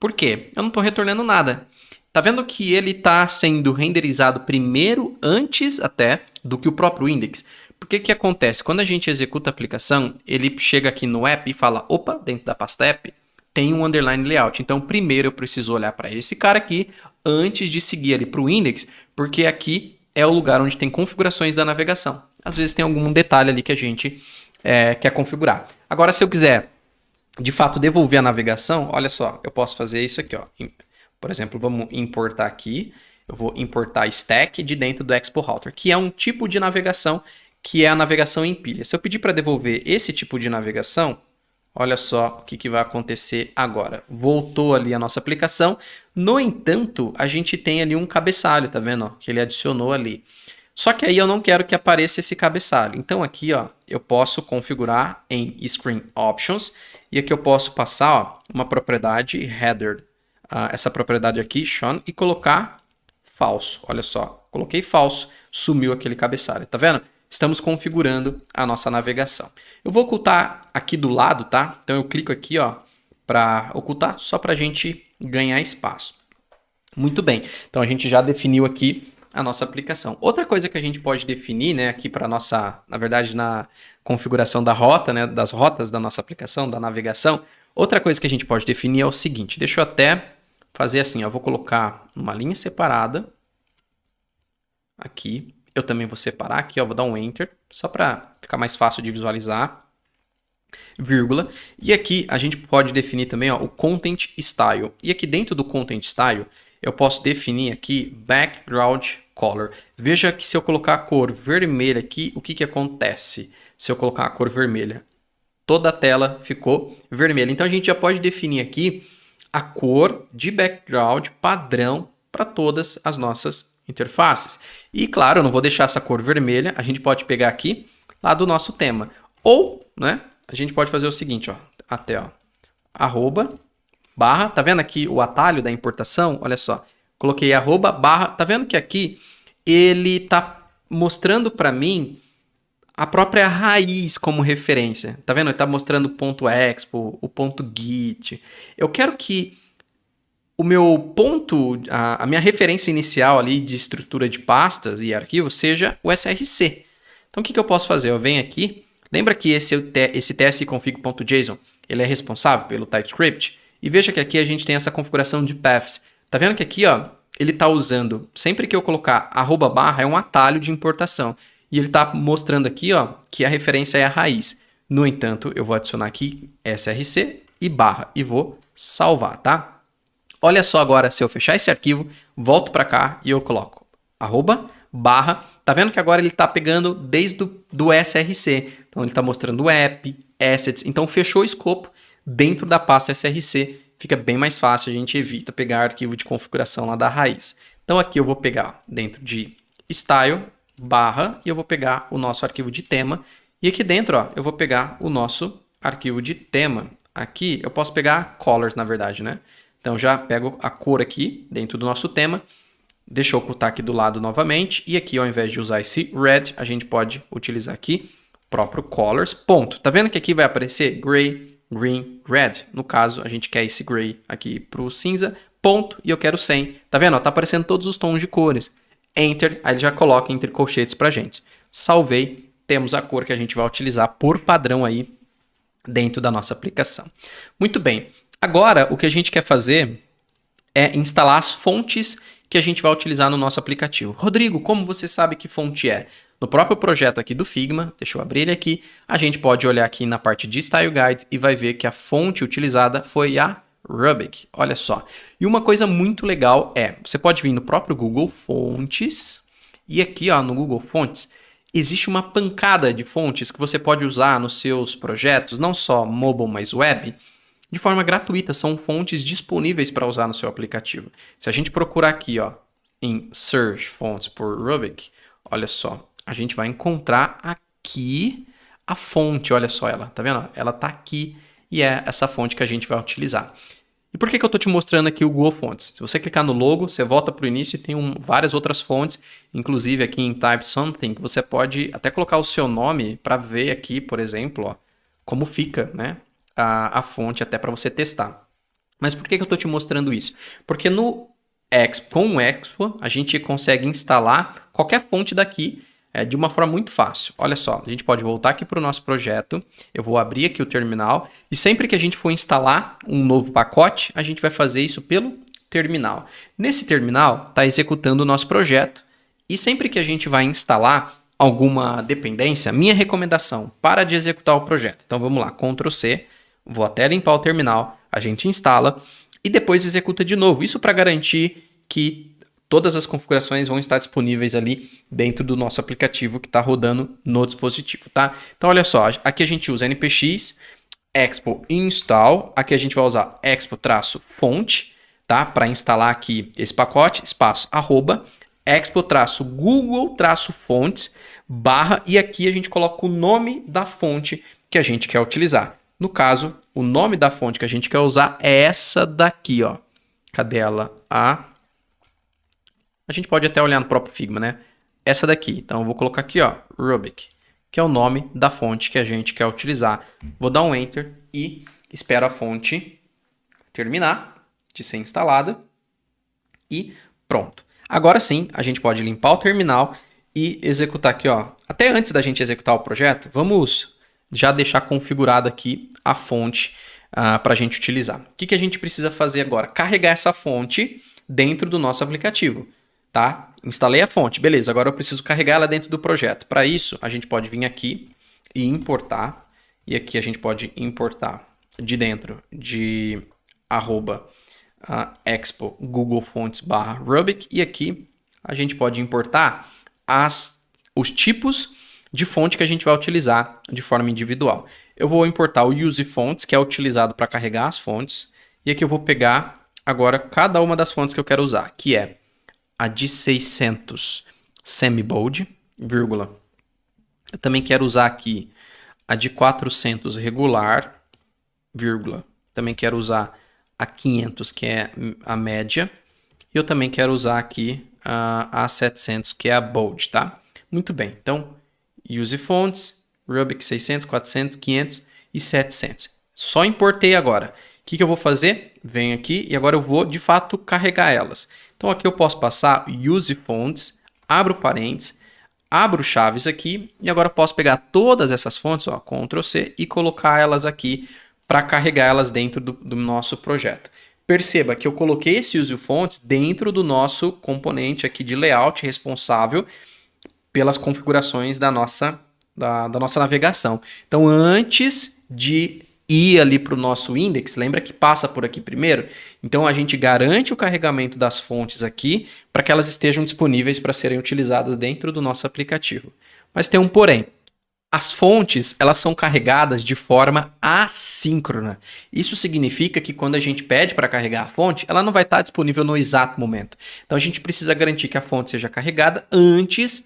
Por quê? Eu não estou retornando nada. Tá vendo que ele está sendo renderizado primeiro, antes até, do que o próprio index? Porque que acontece? Quando a gente executa a aplicação, ele chega aqui no app e fala, opa, dentro da pasta app, tem um underline layout. Então, primeiro eu preciso olhar para esse cara aqui, antes de seguir ali para o index, porque aqui é o lugar onde tem configurações da navegação. Às vezes tem algum detalhe ali que a gente quer configurar. Agora, se eu quiser, de fato, devolver a navegação, olha só, eu posso fazer isso aqui, ó. Por exemplo, vamos importar aqui. Eu vou importar stack de dentro do Expo Router, que é um tipo de navegação que é a navegação em pilha. Se eu pedir para devolver esse tipo de navegação, olha só o que vai acontecer agora. Voltou ali a nossa aplicação. No entanto, a gente tem ali um cabeçalho, tá vendo? Ó, que ele adicionou ali. Só que aí eu não quero que apareça esse cabeçalho. Então aqui, ó, eu posso configurar em Screen Options. E aqui eu posso passar, ó, uma propriedade header. Essa propriedade aqui, shown, e colocar falso. Olha só, coloquei falso, sumiu aquele cabeçalho. Tá vendo? Estamos configurando a nossa navegação. Eu vou ocultar aqui do lado, tá? Então eu clico aqui, ó, para ocultar, só para a gente ganhar espaço. Muito bem. Então a gente já definiu aqui a nossa aplicação. Outra coisa que a gente pode definir, né, aqui para nossa, na verdade, na configuração da rota, né, das rotas da nossa aplicação, da navegação. Outra coisa que a gente pode definir é o seguinte. Deixa eu até fazer assim, ó, vou colocar uma linha separada aqui. Eu também vou separar aqui, ó, vou dar um Enter, só para ficar mais fácil de visualizar, vírgula. E aqui a gente pode definir também, ó, o Content Style. E aqui dentro do Content Style, eu posso definir aqui Background Color. Veja que se eu colocar a cor vermelha aqui, o que acontece? Se eu colocar a cor vermelha, toda a tela ficou vermelha. Então a gente já pode definir aqui a cor de background padrão para todas as nossas interfaces. E claro, eu não vou deixar essa cor vermelha, a gente pode pegar aqui lá do nosso tema. Ou, né, a gente pode fazer o seguinte, ó, até, ó, arroba, barra, tá vendo aqui o atalho da importação? Olha só, coloquei arroba, barra, tá vendo que aqui ele tá mostrando para mim a própria raiz como referência. Tá vendo? Ele tá mostrando o ponto .expo, o ponto .git. Eu quero que o meu ponto, a minha referência inicial ali de estrutura de pastas e arquivos seja o src. Então, o que eu posso fazer? Eu venho aqui, lembra que esse tsconfig.json, ele é responsável pelo TypeScript? E veja que aqui a gente tem essa configuração de paths. Tá vendo que aqui, ó, ele tá usando, sempre que eu colocar arroba barra, é um atalho de importação. E ele tá mostrando aqui, ó, que a referência é a raiz. No entanto, eu vou adicionar aqui src e barra e vou salvar, tá? Olha só agora, se eu fechar esse arquivo, volto para cá e eu coloco arroba, barra. Tá vendo que agora ele está pegando desde do src. Então ele está mostrando o app, assets. Então fechou o escopo dentro da pasta src. Fica bem mais fácil, a gente evita pegar arquivo de configuração lá da raiz. Então aqui eu vou pegar dentro de style, barra, e eu vou pegar o nosso arquivo de tema. E aqui dentro, ó, eu vou pegar o nosso arquivo de tema. Aqui eu posso pegar colors, na verdade, né? Então já pego a cor aqui dentro do nosso tema. Deixa eu ocultar aqui do lado novamente. E aqui, ao invés de usar esse red, a gente pode utilizar aqui o próprio colors. Ponto. Tá vendo que aqui vai aparecer gray, green, red. No caso, a gente quer esse gray aqui para o cinza. Ponto. E eu quero 100. Tá vendo? Ó, tá aparecendo todos os tons de cores. Enter. Aí ele já coloca entre colchetes para gente. Salvei. Temos a cor que a gente vai utilizar por padrão aí dentro da nossa aplicação. Muito bem. Agora, o que a gente quer fazer é instalar as fontes que a gente vai utilizar no nosso aplicativo. Rodrigo, como você sabe que fonte é? No próprio projeto aqui do Figma, deixa eu abrir ele aqui, a gente pode olhar aqui na parte de Style Guide e vai ver que a fonte utilizada foi a Rubik. Olha só. E uma coisa muito legal é, você pode vir no próprio Google Fontes e aqui, ó, no Google Fontes, existe uma pancada de fontes que você pode usar nos seus projetos, não só mobile, mas web, de forma gratuita. São fontes disponíveis para usar no seu aplicativo. Se a gente procurar aqui, ó, em Search Fonts por Rubik, olha só, a gente vai encontrar aqui a fonte. Olha só ela, tá vendo? Ela tá aqui e é essa fonte que a gente vai utilizar. E por que eu estou te mostrando aqui o Google Fonts? Se você clicar no logo, você volta para o início e tem várias outras fontes, inclusive aqui em Type Something, que você pode até colocar o seu nome para ver aqui, por exemplo, ó, como fica, né, a fonte até para você testar. Mas por que eu estou te mostrando isso? Porque com o Expo a gente consegue instalar qualquer fonte daqui de uma forma muito fácil. Olha só, a gente pode voltar aqui para o nosso projeto, eu vou abrir aqui o terminal, e sempre que a gente for instalar um novo pacote, a gente vai fazer isso pelo terminal. Nesse terminal, está executando o nosso projeto, e sempre que a gente vai instalar alguma dependência, minha recomendação, para de executar o projeto. Então vamos lá, Ctrl C, vou até limpar o terminal, a gente instala, e depois executa de novo. Isso para garantir que todas as configurações vão estar disponíveis ali dentro do nosso aplicativo que está rodando no dispositivo, tá? Então, olha só, aqui a gente usa npx expo install, aqui a gente vai usar expo-fonte, tá? Para instalar aqui esse pacote, espaço, arroba, expo-google-fontes, barra, e aqui a gente coloca o nome da fonte que a gente quer utilizar. No caso, o nome da fonte que a gente quer usar é essa daqui, ó. Cadê ela? A gente pode até olhar no próprio Figma, né? Essa daqui. Então, eu vou colocar aqui, ó, Rubik, que é o nome da fonte que a gente quer utilizar. Vou dar um Enter e espero a fonte terminar de ser instalada. E pronto. Agora sim, a gente pode limpar o terminal e executar aqui, ó. Até antes da gente executar o projeto, vamos já deixar configurado aqui a fonte para a gente utilizar. O que a gente precisa fazer agora? Carregar essa fonte dentro do nosso aplicativo. Tá? Instalei a fonte, beleza, agora eu preciso carregar ela dentro do projeto. Para isso, a gente pode vir aqui e importar, e aqui a gente pode importar de dentro de expo Google Fontes barra Rubik, e aqui a gente pode importar os tipos de fonte que a gente vai utilizar de forma individual. Eu vou importar o Use Fonts, que é utilizado para carregar as fontes, e aqui eu vou pegar agora cada uma das fontes que eu quero usar, que é a de 600 semi-bold, vírgula. Eu também quero usar aqui a de 400 regular, vírgula. Também quero usar a 500, que é a média. E eu também quero usar aqui a 700, que é a bold, tá? Muito bem. Então, use fonts, Rubik 600, 400, 500 e 700. Só importei agora. O que eu vou fazer? Venho aqui e agora eu vou, de fato, carregar elas. Então, aqui eu posso passar Use Fonts, abro parênteses, abro chaves aqui e agora eu posso pegar todas essas fontes, ó, Ctrl C, e colocar elas aqui para carregar elas dentro do nosso projeto. Perceba que eu coloquei esse Use Fonts dentro do nosso componente aqui de layout responsável pelas configurações da nossa navegação. Então, antes de ir ali para o nosso index, lembra que passa por aqui primeiro? Então a gente garante o carregamento das fontes aqui para que elas estejam disponíveis para serem utilizadas dentro do nosso aplicativo. Mas tem um porém. As fontes, elas são carregadas de forma assíncrona. Isso significa que quando a gente pede para carregar a fonte, ela não vai estar disponível no exato momento. Então a gente precisa garantir que a fonte seja carregada antes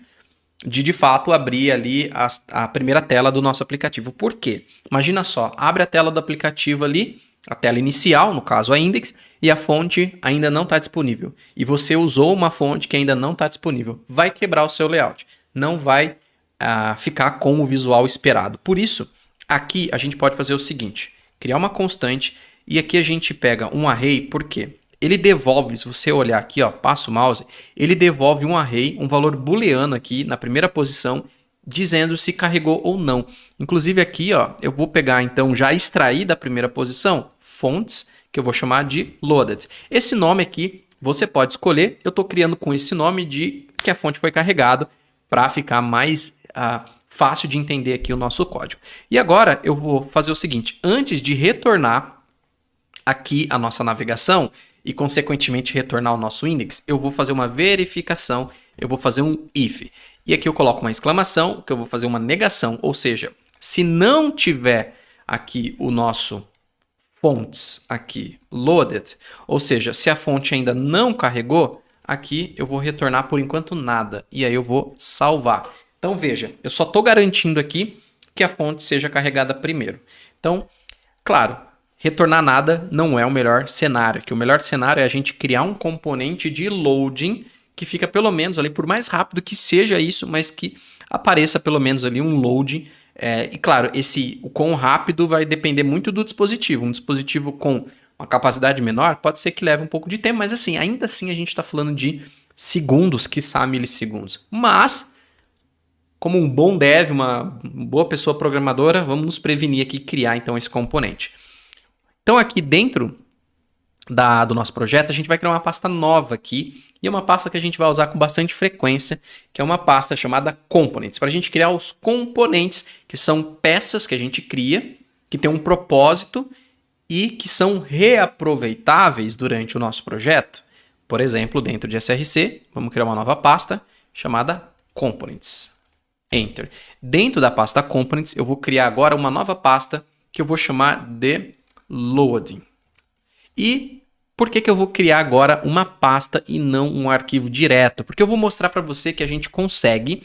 de fato abrir ali a primeira tela do nosso aplicativo. Por quê? Imagina só, abre a tela do aplicativo ali, a tela inicial, no caso a index, e a fonte ainda não está disponível. E você usou uma fonte que ainda não está disponível. Vai quebrar o seu layout. Não vai ficar com o visual esperado. Por isso, aqui a gente pode fazer o seguinte, criar uma constante, e aqui a gente pega um array, por quê? Ele devolve, se você olhar aqui, ó, passa o mouse, ele devolve um array, um valor booleano aqui na primeira posição, dizendo se carregou ou não. Inclusive aqui, ó, eu vou pegar então, já extrair da primeira posição, fonts, que eu vou chamar de loaded. Esse nome aqui, você pode escolher, eu estou criando com esse nome de que a fonte foi carregada, para ficar mais fácil de entender aqui o nosso código. E agora eu vou fazer o seguinte, antes de retornar aqui a nossa navegação, e consequentemente retornar o nosso index, eu vou fazer uma verificação, eu vou fazer um if. E aqui eu coloco uma exclamação, que eu vou fazer uma negação, ou seja, se não tiver aqui o nosso fonts aqui loaded, ou seja, se a fonte ainda não carregou, aqui eu vou retornar por enquanto nada, e aí eu vou salvar. Então veja, eu só estou garantindo aqui que a fonte seja carregada primeiro. Então, claro, retornar nada não é o melhor cenário, que o melhor cenário é a gente criar um componente de loading que fica pelo menos ali, por mais rápido que seja isso, mas que apareça pelo menos ali um loading. E claro, o quão rápido vai depender muito do dispositivo. Um dispositivo com uma capacidade menor pode ser que leve um pouco de tempo, mas assim, ainda assim a gente está falando de segundos, quiçá milissegundos. Mas como um bom dev, uma boa pessoa programadora, vamos nos prevenir aqui e criar então esse componente. Então aqui dentro do nosso projeto, a gente vai criar uma pasta nova aqui, e é uma pasta que a gente vai usar com bastante frequência, que é uma pasta chamada Components, para a gente criar os componentes, que são peças que a gente cria, que tem um propósito e que são reaproveitáveis durante o nosso projeto. Por exemplo, dentro de SRC, vamos criar uma nova pasta chamada Components. Enter. Dentro da pasta Components, eu vou criar agora uma nova pasta que eu vou chamar de Loading. E por que eu vou criar agora uma pasta e não um arquivo direto? Porque eu vou mostrar para você que a gente consegue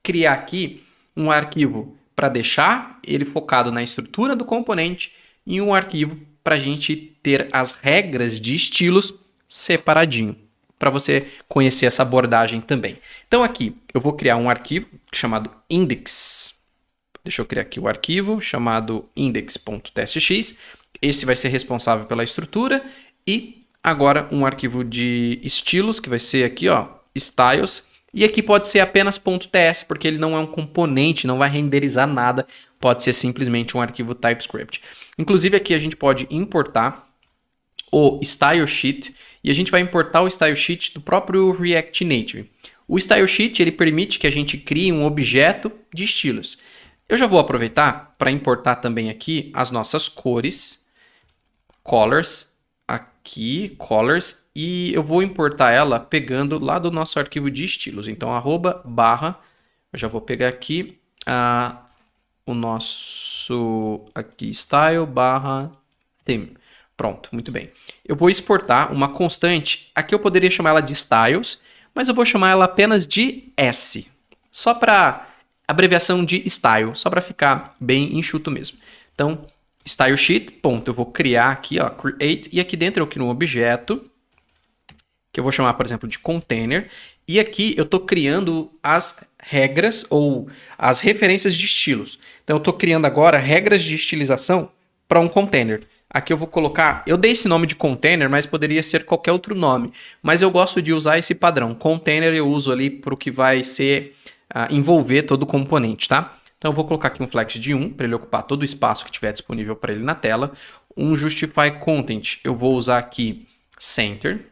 criar aqui um arquivo para deixar ele focado na estrutura do componente e um arquivo para a gente ter as regras de estilos separadinho, para você conhecer essa abordagem também. Então aqui eu vou criar um arquivo chamado index. Deixa eu criar aqui o arquivo chamado index.tstx. Esse vai ser responsável pela estrutura e agora um arquivo de estilos que vai ser aqui, ó, styles. E aqui pode ser apenas .ts, porque ele não é um componente, não vai renderizar nada. Pode ser simplesmente um arquivo TypeScript. Inclusive aqui a gente pode importar o style sheet e a gente vai importar o style sheet do próprio React Native. O style sheet ele permite que a gente crie um objeto de estilos. Eu já vou aproveitar para importar também aqui as nossas cores, colors, aqui, colors, e eu vou importar ela pegando lá do nosso arquivo de estilos. Então, eu já vou pegar aqui o nosso aqui style theme. Pronto, muito bem. Eu vou exportar uma constante. Aqui eu poderia chamar ela de styles, mas eu vou chamar ela apenas de S. Só para abreviação de style, só para ficar bem enxuto mesmo. Então, style sheet, ponto. Eu vou criar aqui, ó, create, e aqui dentro eu crio um objeto, que eu vou chamar, por exemplo, de container, e aqui eu estou criando as regras ou as referências de estilos. Então, eu estou criando agora regras de estilização para um container. Aqui eu vou colocar, eu dei esse nome de container, mas poderia ser qualquer outro nome. Mas eu gosto de usar esse padrão. Container eu uso ali para o que vai ser envolver todo o componente, tá? Então eu vou colocar aqui um flex de 1 para ele ocupar todo o espaço que tiver disponível para ele na tela. Um justify content, eu vou usar aqui center,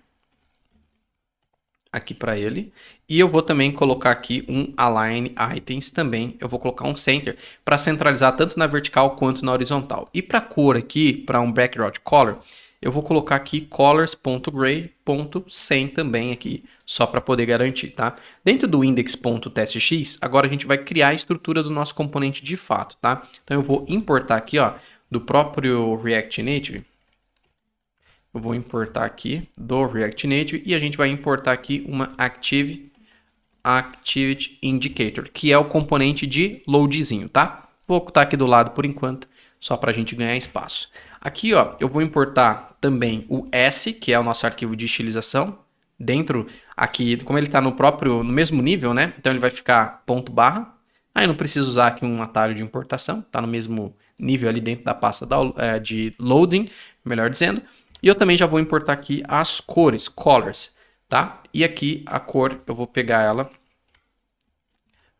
aqui para ele. E eu vou também colocar aqui um align items também. Eu vou colocar um center para centralizar tanto na vertical quanto na horizontal. E para cor aqui, para um background color, eu vou colocar aqui colors.gray.sem também aqui, só para poder garantir, tá? Dentro do index.tstx, agora a gente vai criar a estrutura do nosso componente de fato, tá? Então eu vou importar aqui, ó, do próprio React Native. Eu vou importar aqui do React Native e a gente vai importar aqui uma Activity Indicator, que é o componente de loadzinho, tá? Vou ocultar aqui do lado por enquanto, só para a gente ganhar espaço. Aqui, ó, eu vou importar também o S, que é o nosso arquivo de estilização. Dentro aqui, como ele está no mesmo nível, né? Então ele vai ficar ponto barra. Aí eu não preciso usar aqui um atalho de importação, tá no mesmo nível ali dentro da pasta de loading, melhor dizendo. E eu também já vou importar aqui as cores, colors, tá? E aqui a cor, eu vou pegar ela.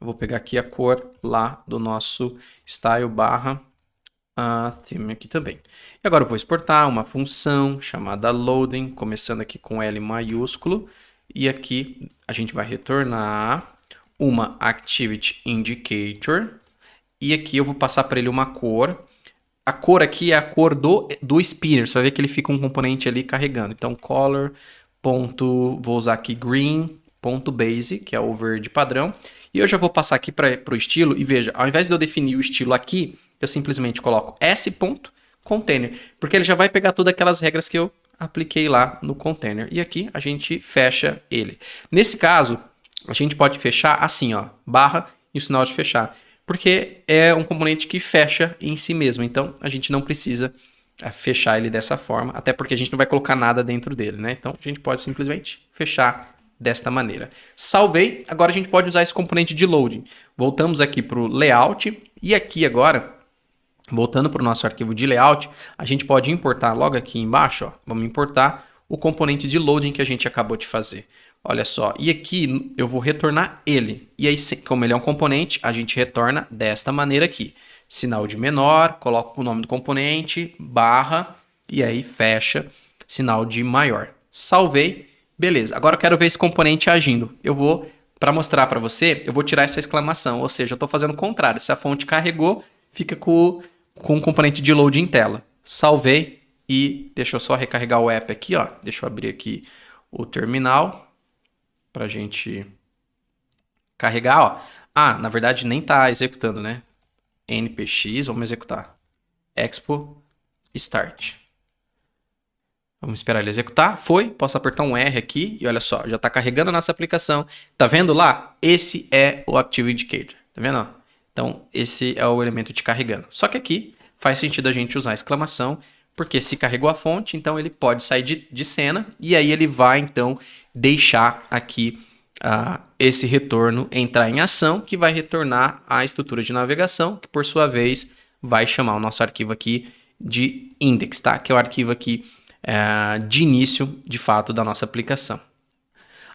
Eu vou pegar aqui a cor lá do nosso style barra theme aqui também. E agora eu vou exportar uma função chamada loading, começando aqui com L maiúsculo. E aqui a gente vai retornar uma activity indicator. E aqui eu vou passar para ele uma cor. A cor aqui é a cor do spinner. Você vai ver que ele fica um componente ali carregando. Então color, vou usar aqui green.base, que é o verde padrão. E eu já vou passar aqui para o estilo. E veja, ao invés de eu definir o estilo aqui, eu simplesmente coloco s.container, porque ele já vai pegar todas aquelas regras que eu apliquei lá no container. E aqui a gente fecha ele. Nesse caso, a gente pode fechar assim, ó, barra e o sinal de fechar, porque é um componente que fecha em si mesmo. Então, a gente não precisa fechar ele dessa forma, até porque a gente não vai colocar nada dentro dele, né? Então, a gente pode simplesmente fechar desta maneira. Salvei. Agora a gente pode usar esse componente de loading. Voltamos aqui para o layout e aqui agora, voltando para o nosso arquivo de layout, a gente pode importar logo aqui embaixo, ó, vamos importar o componente de loading que a gente acabou de fazer. Olha só, e aqui eu vou retornar ele. E aí, como ele é um componente, a gente retorna desta maneira aqui. Sinal de menor, coloco o nome do componente, barra, e aí fecha, sinal de maior. Salvei, beleza. Agora eu quero ver esse componente agindo. Eu vou, para mostrar para você, eu vou tirar essa exclamação, ou seja, eu estou fazendo o contrário. Se a fonte carregou, fica com o componente de load em tela. Salvei e deixa eu só recarregar o app aqui, ó. Deixa eu abrir aqui o terminal para a gente carregar, ó. Ah, na verdade nem tá executando, né? npx, vamos executar. Expo start. Vamos esperar ele executar. Foi, posso apertar um R aqui e olha só, já está carregando a nossa aplicação. Tá vendo lá? Esse é o Active Indicator, tá vendo? Então, esse é o elemento de carregando. Só que aqui faz sentido a gente usar a exclamação, porque se carregou a fonte, então ele pode sair de cena e aí ele vai, então, deixar aqui esse retorno entrar em ação, que vai retornar a estrutura de navegação, que por sua vez vai chamar o nosso arquivo aqui de index, tá? Que é o arquivo aqui de início, de fato, da nossa aplicação.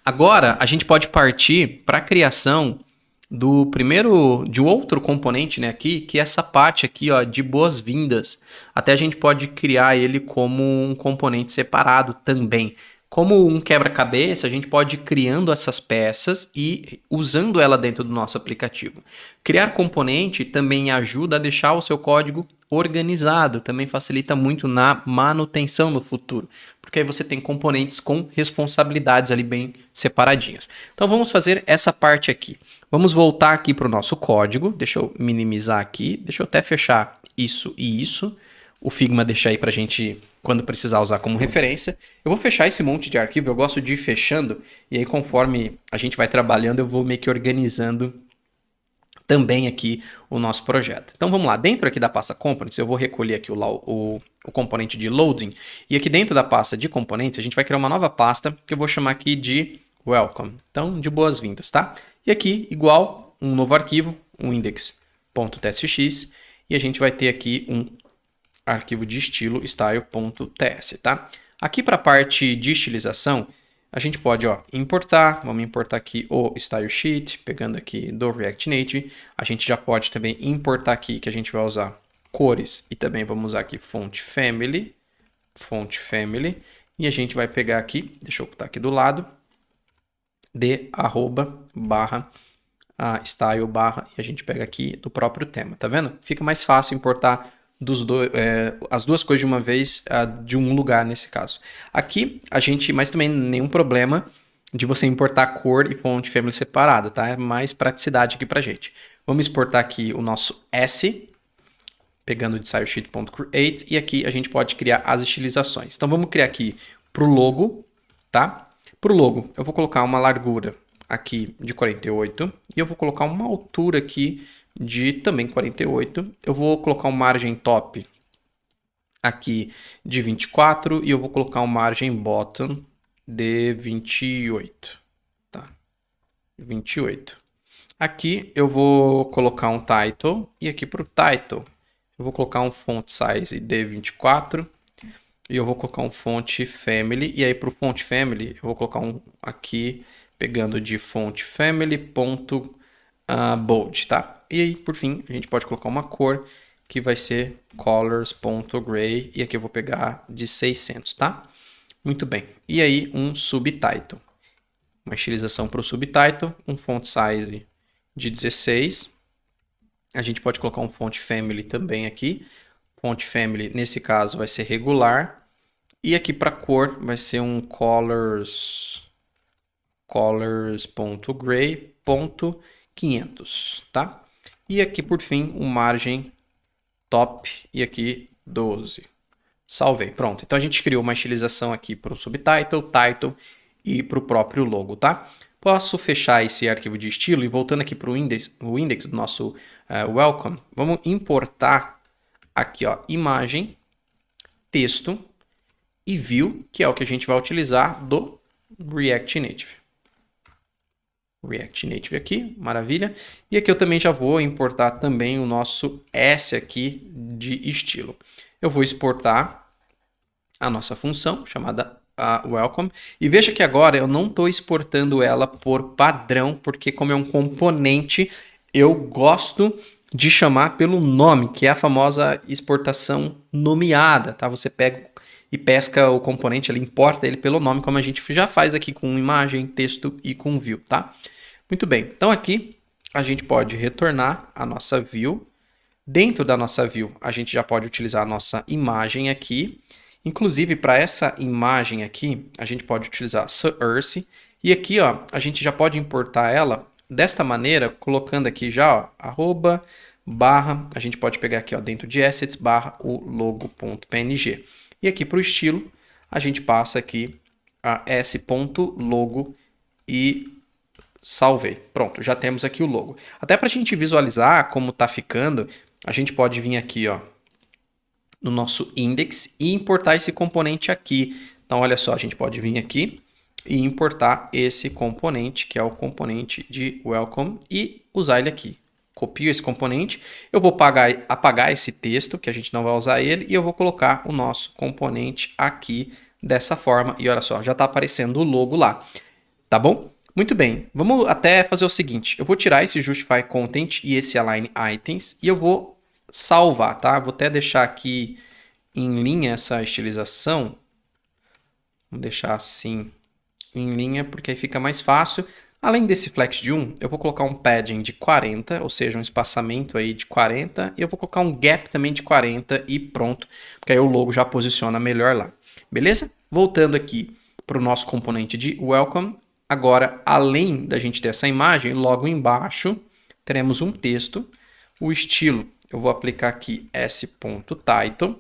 Agora, a gente pode partir para a criação de um outro componente, né, aqui, que é essa parte aqui, ó, de boas-vindas. Até a gente pode criar ele como um componente separado também. Como um quebra-cabeça, a gente pode ir criando essas peças e usando ela dentro do nosso aplicativo. Criar componente também ajuda a deixar o seu código organizado, também facilita muito na manutenção no futuro, porque aí você tem componentes com responsabilidades ali bem separadinhas. Então vamos fazer essa parte aqui. Vamos voltar aqui para o nosso código, deixa eu minimizar aqui, deixa eu até fechar isso e isso. O Figma deixa aí para a gente, quando precisar, usar como referência. Eu vou fechar esse monte de arquivo, eu gosto de ir fechando, e aí conforme a gente vai trabalhando, eu vou meio que organizando também aqui o nosso projeto. Então vamos lá, dentro aqui da pasta Components, eu vou recolher aqui o componente de Loading, e aqui dentro da pasta de Components, a gente vai criar uma nova pasta, que eu vou chamar aqui de Welcome, então de boas-vindas, tá? E aqui, igual, um novo arquivo, um index.tsx, e a gente vai ter aqui um arquivo de estilo style.ts, tá? Aqui para a parte de estilização, a gente pode importar, vamos importar aqui o style sheet, pegando aqui do React Native. A gente já pode também importar aqui, que a gente vai usar cores, e também vamos usar aqui font family, e a gente vai pegar aqui, deixa eu botar aqui do lado, de style e a gente pega aqui do próprio tema, tá vendo? Fica mais fácil importar as duas coisas de uma vez, de um lugar nesse caso. Aqui mas também nenhum problema de você importar cor e font family separado, tá? É mais praticidade aqui pra gente. Vamos exportar aqui o nosso S, pegando de stylesheet.create, e aqui a gente pode criar as estilizações. Então vamos criar aqui pro logo, tá? Pro logo eu vou colocar uma largura aqui de 48 e eu vou colocar uma altura aqui de também 48. Eu vou colocar uma margem top aqui de 24 e eu vou colocar uma margem bottom de 28, tá? 28. Aqui eu vou colocar um title e aqui para o title eu vou colocar um font size de 24 e eu vou colocar um font family, e aí para o font family eu vou colocar um aqui pegando de font family.bold, tá? E aí, por fim, a gente pode colocar uma cor que vai ser colors.gray. E aqui eu vou pegar de 600, tá? Muito bem. E aí, um subtitle. Uma estilização para o subtitle. Um font size de 16. A gente pode colocar um font family também aqui. Font family, nesse caso, vai ser regular. E aqui para cor, vai ser um colors.gray.500, tá? E aqui, por fim, um margem top e aqui 12. Salvei. Pronto. Então, a gente criou uma estilização aqui para o subtitle, title e para o próprio logo, tá? Posso fechar esse arquivo de estilo e voltando aqui para o index do nosso welcome, vamos importar aqui, ó, imagem, texto e view, que é o que a gente vai utilizar do React Native. React Native aqui, maravilha. E aqui eu também já vou importar também o nosso S aqui de estilo. Eu vou exportar a nossa função chamada a welcome. E veja que agora eu não estou exportando ela por padrão, porque como é um componente, eu gosto de chamar pelo nome, que é a famosa exportação nomeada, tá? Você pega e pesca o componente, ele importa ele pelo nome, como a gente já faz aqui com imagem, texto e com view, tá? Muito bem, então aqui a gente pode retornar a nossa view. Dentro da nossa view, a gente já pode utilizar a nossa imagem aqui. Inclusive, para essa imagem aqui, a gente pode utilizar source. E aqui, ó, a gente já pode importar ela desta maneira, colocando aqui já, ó, arroba, barra, a gente pode pegar aqui, ó, dentro de assets, barra, o logo.png. E aqui para o estilo, a gente passa aqui a s.logo e salvei. Pronto, já temos aqui o logo. Até para a gente visualizar como está ficando, a gente pode vir aqui, ó, no nosso index e importar esse componente aqui. Então, olha só, a gente pode vir aqui e importar esse componente, que é o componente de welcome, e usar ele aqui. Copio esse componente, eu vou apagar esse texto, que a gente não vai usar ele, e eu vou colocar o nosso componente aqui dessa forma. E olha só, já está aparecendo o logo lá, tá bom? Muito bem, vamos até fazer o seguinte, eu vou tirar esse Justify Content e esse Align Items, e eu vou salvar, tá? Vou até deixar aqui em linha essa estilização, vamos deixar assim em linha, porque aí fica mais fácil. Além desse flex de 1, eu vou colocar um padding de 40, ou seja, um espaçamento aí de 40, e eu vou colocar um gap também de 40 e pronto, porque aí o logo já posiciona melhor lá. Beleza? Voltando aqui para o nosso componente de welcome, agora, além da gente ter essa imagem, logo embaixo teremos um texto, o estilo, eu vou aplicar aqui s.title,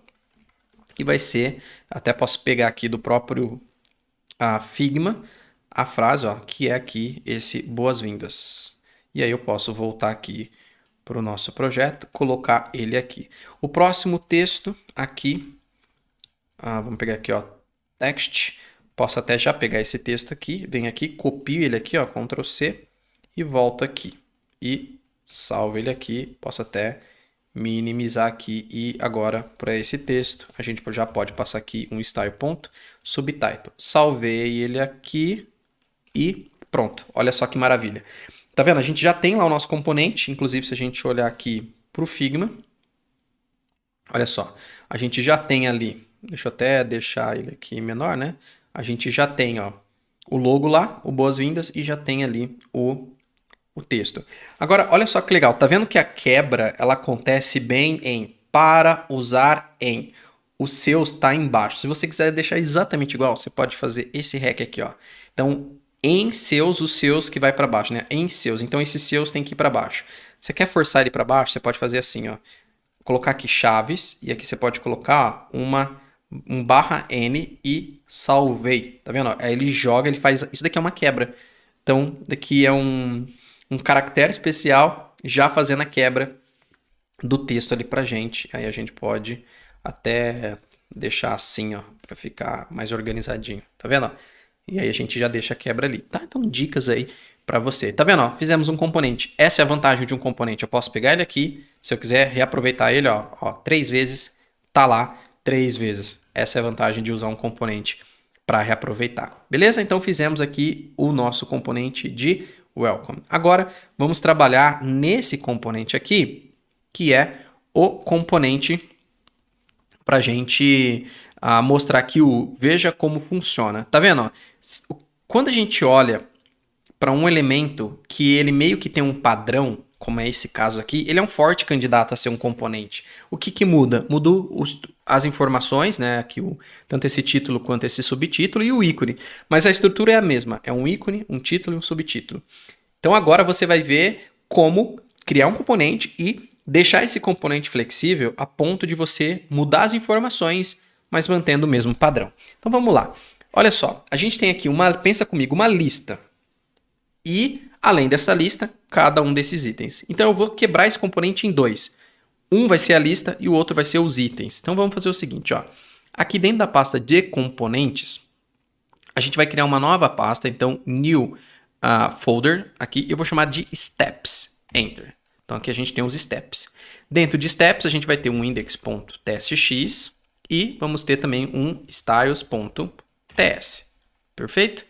e vai ser, até posso pegar aqui do próprio Figma, a frase, ó, que é aqui esse boas-vindas. E aí eu posso voltar aqui para o nosso projeto, colocar ele aqui. O próximo texto aqui, vamos pegar aqui, ó, text. Posso até já pegar esse texto aqui, venho aqui, copio ele aqui, ó, Ctrl C, e volto aqui. E salvo ele aqui, posso até minimizar aqui, e agora para esse texto a gente já pode passar aqui um style.subtitle. Salvei ele aqui e pronto, olha só que maravilha. Tá vendo? A gente já tem lá o nosso componente, inclusive se a gente olhar aqui para o Figma, olha só, a gente já tem ali, deixa eu até deixar ele aqui menor, né? A gente já tem, ó, o logo lá, o boas-vindas, e já tem ali o texto. Agora, olha só que legal, tá vendo que a quebra ela acontece bem em para usar em. O seus está embaixo. Se você quiser deixar exatamente igual, você pode fazer esse hack aqui, ó. Então, em seus, os seus que vai para baixo, né? Em seus. Então, esses seus tem que ir para baixo. Você quer forçar ele para baixo? Você pode fazer assim, ó. Colocar aqui chaves e aqui você pode colocar um /n e salvei. Tá vendo? Aí ele joga, ele faz. Isso daqui é uma quebra. Então, daqui é um caractere especial já fazendo a quebra do texto ali pra gente. Aí a gente pode até deixar assim, ó, para ficar mais organizadinho. Tá vendo? E aí a gente já deixa a quebra ali, tá? Então dicas aí para você. Tá vendo? Ó, fizemos um componente. Essa é a vantagem de um componente. Eu posso pegar ele aqui, se eu quiser reaproveitar ele, ó, 3 vezes, tá lá 3 vezes. Essa é a vantagem de usar um componente para reaproveitar. Beleza? Então fizemos aqui o nosso componente de welcome. Agora vamos trabalhar nesse componente aqui, que é o componente para a gente mostrar aqui veja como funciona. Tá vendo? Ó? Quando a gente olha para um elemento que ele meio que tem um padrão, como é esse caso aqui, ele é um forte candidato a ser um componente. O que muda? Mudou as informações, né? Aqui tanto esse título quanto esse subtítulo e o ícone. Mas a estrutura é a mesma. É um ícone, um título e um subtítulo. Então agora você vai ver como criar um componente e deixar esse componente flexível a ponto de você mudar as informações, mas mantendo o mesmo padrão. Então vamos lá. Olha só, a gente tem aqui pensa comigo, uma lista. E, além dessa lista, cada um desses itens. Então eu vou quebrar esse componente em 2. Um vai ser a lista e o outro vai ser os itens. Então vamos fazer o seguinte, ó. Aqui dentro da pasta de componentes, a gente vai criar uma nova pasta, então new folder, aqui eu vou chamar de steps, enter. Então aqui a gente tem os steps. Dentro de steps a gente vai ter um index.tstx e vamos ter também um styles.txt. TS. Perfeito?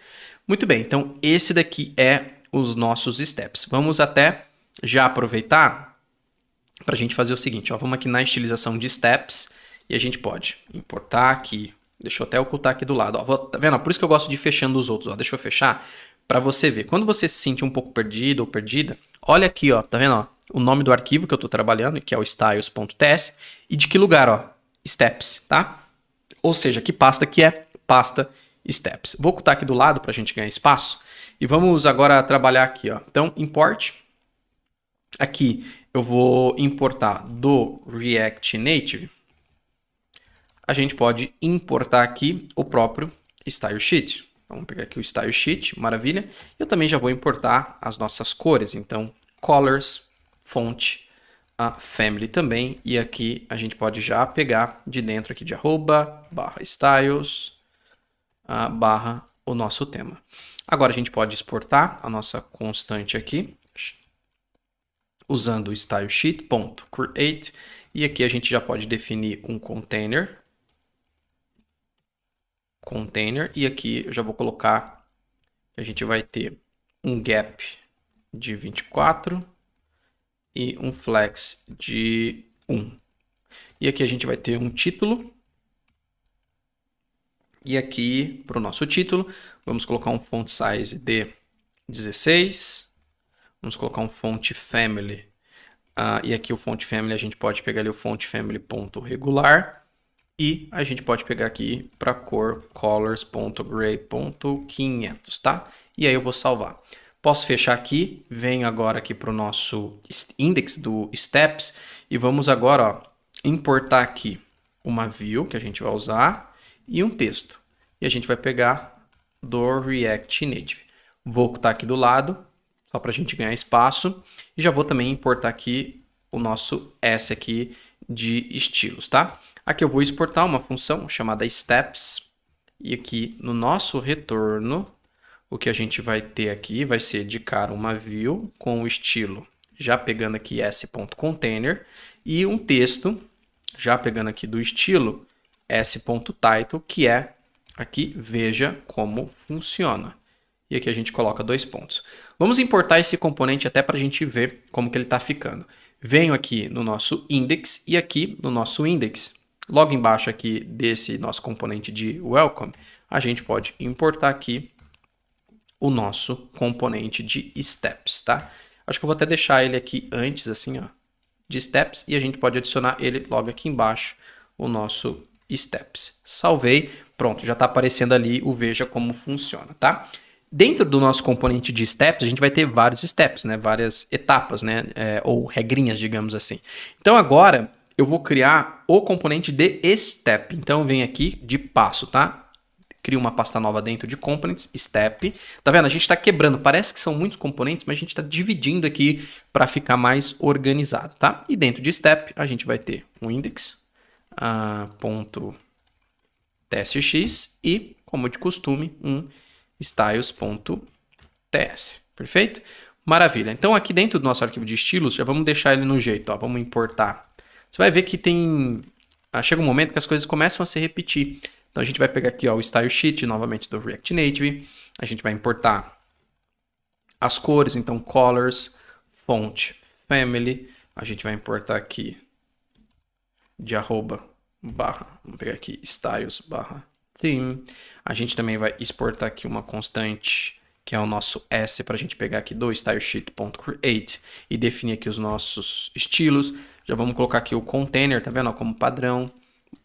Muito bem, então esse daqui é os nossos steps. Vamos até já aproveitar para a gente fazer o seguinte, ó, vamos aqui na estilização de steps e a gente pode importar aqui, deixa eu até ocultar aqui do lado, ó, tá vendo? Por isso que eu gosto de ir fechando os outros, ó, deixa eu fechar para você ver. Quando você se sentir um pouco perdido ou perdida, olha aqui, ó, tá vendo? Ó, o nome do arquivo que eu estou trabalhando, que é o styles.ts, e de que lugar, ó, steps, tá? Ou seja, que pasta que é? Pasta steps. Vou ocultar aqui do lado para a gente ganhar espaço e vamos agora trabalhar aqui, ó. Então, import. Aqui eu vou importar do React Native. A gente pode importar aqui o próprio Style Sheet. Vamos pegar aqui o Style Sheet, maravilha. Eu também já vou importar as nossas cores. Então, colors, font, a family também. E aqui a gente pode já pegar de dentro aqui de @styles barra o nosso tema. Agora a gente pode exportar a nossa constante aqui usando o stylesheet.create e aqui a gente já pode definir um container e aqui eu já vou colocar que a gente vai ter um gap de 24 e um flex de 1. E aqui a gente vai ter um título. E aqui, para o nosso título, vamos colocar um font size de 16. Vamos colocar um font family. E aqui o font family, a gente pode pegar ali o font family.regular. E a gente pode pegar aqui para cor colors.gray.500, tá? E aí eu vou salvar. Posso fechar aqui, venho agora aqui para o nosso index do steps. E vamos agora, ó, importar aqui uma view que a gente vai usar. E um texto. E a gente vai pegar do React Native. Vou ocultar aqui do lado, só para a gente ganhar espaço. E já vou também importar aqui o nosso S aqui de estilos, tá? Aqui eu vou exportar uma função chamada steps. E aqui no nosso retorno, o que a gente vai ter aqui vai ser de cara uma view com o estilo, já pegando aqui s.container. E um texto, já pegando aqui do estilo s.title, que é aqui, veja como funciona. E aqui a gente coloca 2 pontos. Vamos importar esse componente até para a gente ver como que ele está ficando. Venho aqui no nosso index e aqui no nosso index, logo embaixo aqui desse nosso componente de welcome, a gente pode importar aqui o nosso componente de steps, tá? Acho que eu vou até deixar ele aqui antes, assim, ó, de steps, e a gente pode adicionar ele logo aqui embaixo, o nosso steps. Salvei, pronto, já está aparecendo ali o veja como funciona, tá? Dentro do nosso componente de steps, a gente vai ter vários steps, né? Várias etapas, né? Ou regrinhas, digamos assim. Então agora eu vou criar o componente de step. Então vem aqui de passo, tá? Crio uma pasta nova dentro de components, step. Tá vendo? A gente está quebrando, parece que são muitos componentes, mas a gente está dividindo aqui para ficar mais organizado, tá? E dentro de step a gente vai ter um index, ponto tsx e, como de costume, um styles.ts. Perfeito? Maravilha. Então aqui dentro do nosso arquivo de estilos, já vamos deixar ele no jeito, ó, vamos importar. Você vai ver que tem... chega um momento que as coisas começam a se repetir. Então a gente vai pegar aqui, ó, o Style Sheet, novamente do React Native. A gente vai importar as cores, então colors, font, family. A gente vai importar aqui de vamos pegar aqui styles theme. A gente também vai exportar aqui uma constante, que é o nosso S, para a gente pegar aqui do stylesheet.create e definir aqui os nossos estilos. Já vamos colocar aqui o container, tá vendo, como padrão.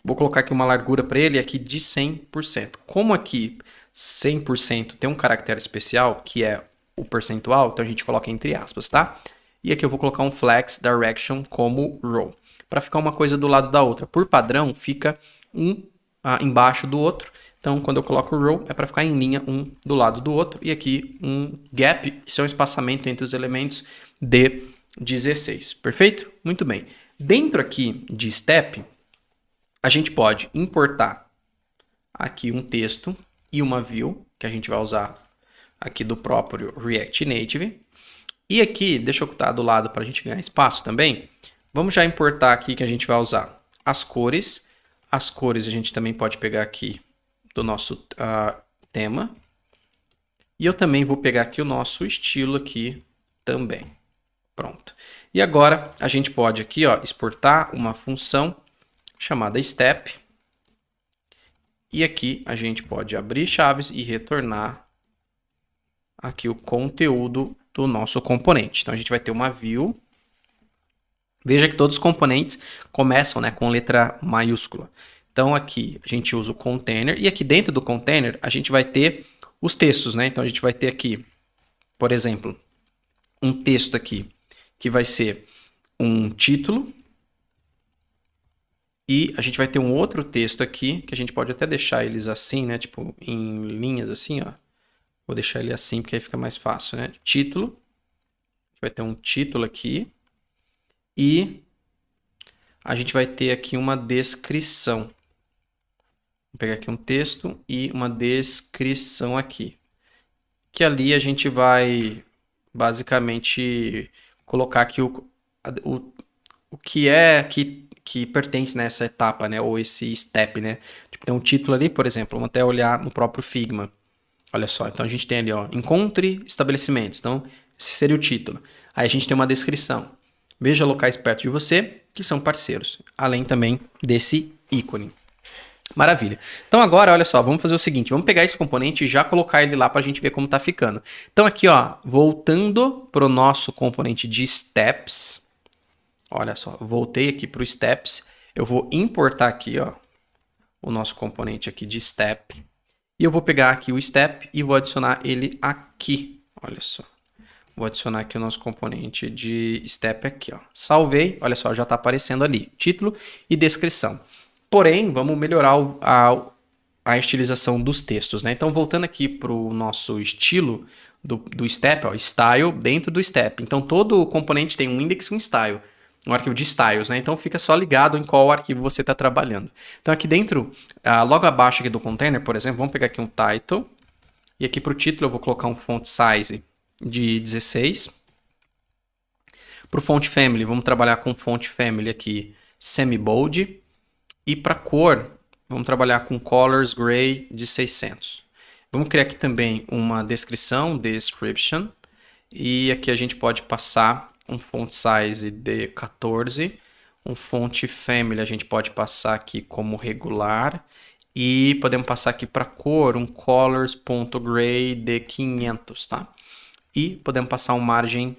Vou colocar aqui uma largura para ele aqui de 100%. Como aqui 100% tem um caractere especial, que é o percentual, então a gente coloca entre aspas, tá? E aqui eu vou colocar um flex direction como row, para ficar uma coisa do lado da outra. Por padrão, fica um embaixo do outro. Então, quando eu coloco row, é para ficar em linha um do lado do outro. E aqui um gap, isso é um espaçamento entre os elementos de 16. Perfeito? Muito bem. Dentro aqui de step, a gente pode importar aqui um texto e uma view, que a gente vai usar aqui do próprio React Native. E aqui, deixa eu ocultar do lado para a gente ganhar espaço também. Vamos já importar aqui que a gente vai usar as cores. As cores a gente também pode pegar aqui do nosso tema. E eu também vou pegar aqui o nosso estilo aqui também. Pronto. E agora a gente pode aqui, ó, exportar uma função chamada step. E aqui a gente pode abrir chaves e retornar aqui o conteúdo do nosso componente. Então a gente vai ter uma view. Veja que todos os componentes começam, né, com letra maiúscula. Então aqui a gente usa o container e aqui dentro do container a gente vai ter os textos, né? Então a gente vai ter aqui, por exemplo, um texto aqui que vai ser um título e a gente vai ter um outro texto aqui que a gente pode até deixar eles assim, né? Tipo em linhas assim, ó. Vou deixar ele assim porque aí fica mais fácil, né? Título. Vai ter um título aqui e a gente vai ter aqui uma descrição. Vou pegar aqui um texto e uma descrição aqui. Que ali a gente vai basicamente colocar aqui o que é que pertence nessa etapa, né? Ou esse step, né? Tipo, tem um título ali, por exemplo, vamos até olhar no próprio Figma. Olha só, então a gente tem ali, ó, encontre estabelecimentos. Então, esse seria o título. Aí a gente tem uma descrição. Veja locais perto de você que são parceiros, além também desse ícone. Maravilha. Então agora, olha só, vamos fazer o seguinte, vamos pegar esse componente e já colocar ele lá para a gente ver como está ficando. Então aqui, ó, voltando para o nosso componente de steps, olha só, voltei aqui para o steps, eu vou importar aqui, ó, o nosso componente aqui de step, e eu vou pegar aqui o step e vou adicionar ele aqui, olha só. Vou adicionar aqui o nosso componente de step aqui, ó. Salvei, olha só, já está aparecendo ali, título e descrição. Porém, vamos melhorar a estilização dos textos, né? Então, voltando aqui para o nosso estilo do step, ó, style dentro do step. Então, todo componente tem um index e um style, um arquivo de styles, né? Então, fica só ligado em qual arquivo você está trabalhando. Então, aqui dentro, logo abaixo aqui do container, por exemplo, vamos pegar aqui um title. E aqui para o título eu vou colocar um font size de 16. Para o font family, vamos trabalhar com font family aqui semi-bold. E para cor, vamos trabalhar com colors gray de 600. Vamos criar aqui também uma descrição, description. E aqui a gente pode passar um font size de 14. Um font family a gente pode passar aqui como regular. E podemos passar aqui para cor um colors.gray de 500, tá? E podemos passar um margem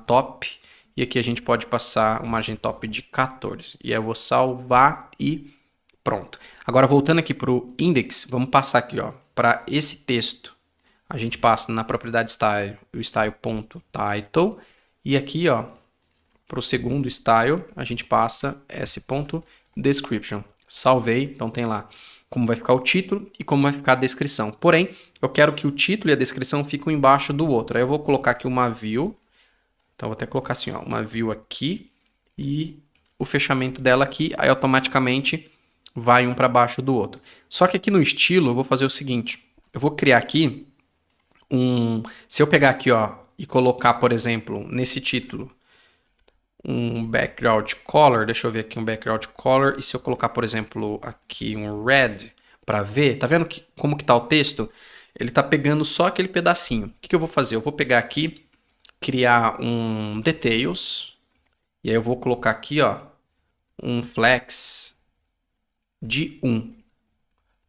top. E aqui a gente pode passar uma margem top de 14. E aí eu vou salvar e pronto. Agora voltando aqui para o index, vamos passar aqui, ó, para esse texto. A gente passa na propriedade style, o style.title. E aqui, ó, para o segundo style, a gente passa s.description. Salvei, então tem lá como vai ficar o título e como vai ficar a descrição. Porém, eu quero que o título e a descrição fiquem embaixo do outro. Aí eu vou colocar aqui uma view. Então, vou até colocar assim, ó, uma view aqui e o fechamento dela aqui, aí automaticamente vai um para baixo do outro. Só que aqui no estilo, eu vou fazer o seguinte, eu vou criar aqui se eu pegar aqui, ó, e colocar, por exemplo, nesse título, um background color, deixa eu ver aqui um background color, e se eu colocar, por exemplo, aqui um red para ver, tá vendo como que tá o texto? Ele tá pegando só aquele pedacinho. O que eu vou fazer? Eu vou pegar aqui, criar um details, e aí eu vou colocar aqui, ó, um flex de 1.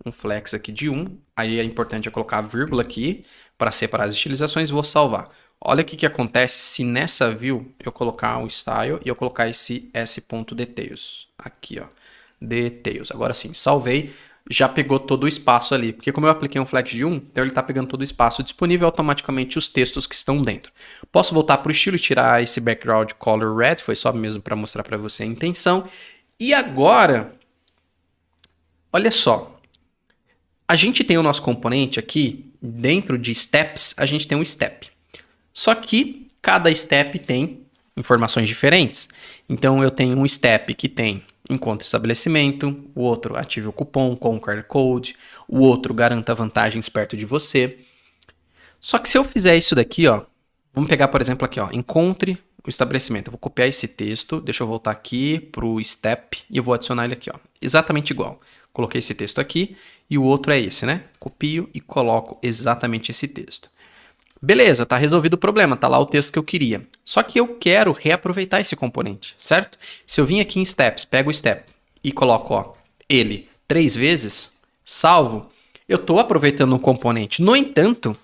Um flex aqui de 1. Aí é importante eu colocar a vírgula aqui para separar as estilizações e vou salvar. Olha o que acontece se nessa view eu colocar um style e eu colocar esse s.details. Aqui, ó, details. Agora sim, salvei. Já pegou todo o espaço ali, porque como eu apliquei um flex de 1, então ele está pegando todo o espaço disponível automaticamente os textos que estão dentro. Posso voltar para o estilo e tirar esse background color red, foi só mesmo para mostrar para você a intenção. E agora, olha só, a gente tem o nosso componente aqui, dentro de steps, a gente tem um step. Só que cada step tem informações diferentes. Então eu tenho um step que tem encontre estabelecimento, o outro ative o cupom, conquer code, o outro garanta vantagens perto de você. Só que se eu fizer isso daqui, ó, vamos pegar, por exemplo, aqui, ó, encontre o estabelecimento. Eu vou copiar esse texto, deixa eu voltar aqui para o step e eu vou adicionar ele aqui, ó, exatamente igual. Coloquei esse texto aqui e o outro é esse, né? Copio e coloco exatamente esse texto. Beleza, tá resolvido o problema, tá lá o texto que eu queria. Só que eu quero reaproveitar esse componente, certo? Se eu vim aqui em Steps, pego o Step e coloco ele 3 vezes, salvo, eu estou aproveitando um componente. No entanto,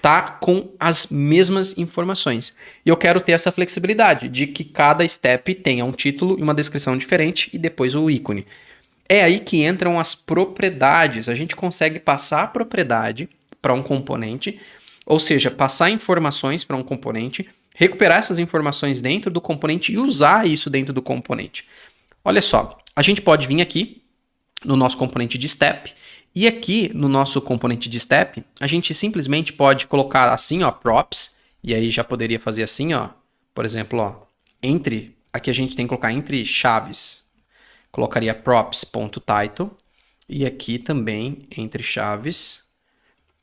tá com as mesmas informações. E eu quero ter essa flexibilidade de que cada step tenha um título e uma descrição diferente e depois o ícone. É aí que entram as propriedades. A gente consegue passar a propriedade para um componente, ou seja, passar informações para um componente, recuperar essas informações dentro do componente e usar isso dentro do componente. Olha só, a gente pode vir aqui no nosso componente de step e aqui no nosso componente de step, a gente simplesmente pode colocar assim, props, e aí já poderia fazer assim, por exemplo, aqui a gente tem que colocar entre chaves, colocaria props.title e aqui também entre chaves,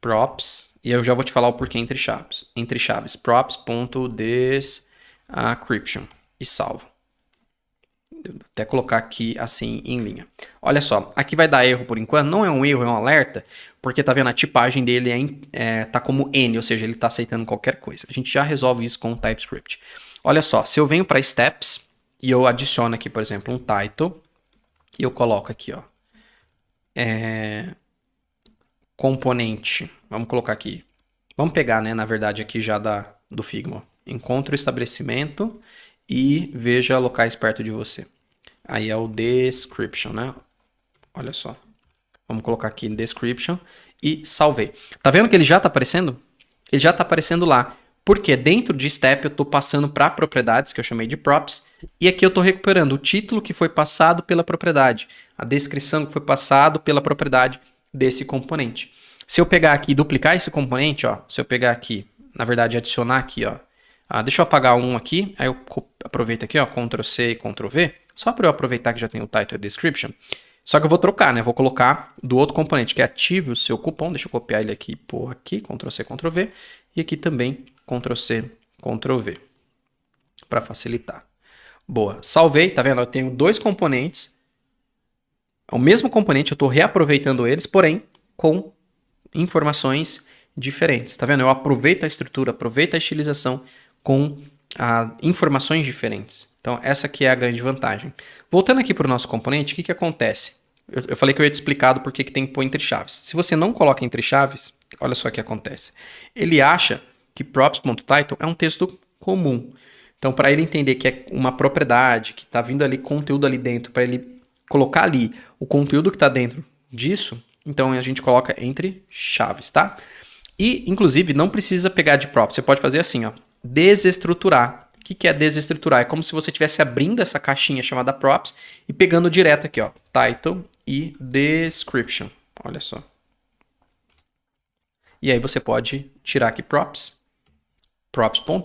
props, e eu já vou te falar o porquê entre chaves, props.description e salvo. Vou até colocar aqui assim em linha. Olha só, aqui vai dar erro por enquanto, não é um erro, é um alerta, porque tá vendo a tipagem dele tá como N, ou seja, ele tá aceitando qualquer coisa. A gente já resolve isso com o TypeScript. Olha só, se eu venho para steps e eu adiciono aqui, por exemplo, um title, e eu coloco aqui, componente, vamos colocar aqui, vamos pegar, né, na verdade, aqui já do Figma, encontre o estabelecimento e veja locais perto de você. Aí é o description, né? Olha só. Vamos colocar aqui description e salvei. Tá vendo que ele já está aparecendo? Ele já está aparecendo lá. Porque dentro de step eu estou passando para propriedades, que eu chamei de props, e aqui eu estou recuperando o título que foi passado pela propriedade, a descrição que foi passado pela propriedade desse componente. Se eu pegar aqui e duplicar esse componente, se eu pegar aqui, na verdade adicionar aqui, deixa eu apagar um aqui, aí eu aproveito aqui, Ctrl C e Ctrl V, só para eu aproveitar que já tem o title e description. Só que eu vou trocar, né? Vou colocar do outro componente, que é ative o seu cupom. Deixa eu copiar ele aqui, pôr aqui, Ctrl C, Ctrl V. E aqui também, Ctrl C, Ctrl V, para facilitar. Boa, salvei, tá vendo? Eu tenho 2 componentes. É o mesmo componente, eu estou reaproveitando eles, porém com informações diferentes. Tá vendo? Eu aproveito a estrutura, aproveito a estilização com informações diferentes. Então, essa aqui é a grande vantagem. Voltando aqui para o nosso componente, o que acontece? Eu falei que eu ia te explicar do porquê que tem que pôr entre chaves. Se você não coloca entre chaves, olha só o que acontece. Ele acha que props.title é um texto comum. Então, para ele entender que é uma propriedade, que está vindo ali conteúdo ali dentro, para ele colocar ali o conteúdo que está dentro disso, então a gente coloca entre chaves, tá? E, inclusive, não precisa pegar de props. Você pode fazer assim, desestruturar. O que é desestruturar? É como se você estivesse abrindo essa caixinha chamada props e pegando direto aqui, title e description. Olha só. E aí você pode tirar aqui props,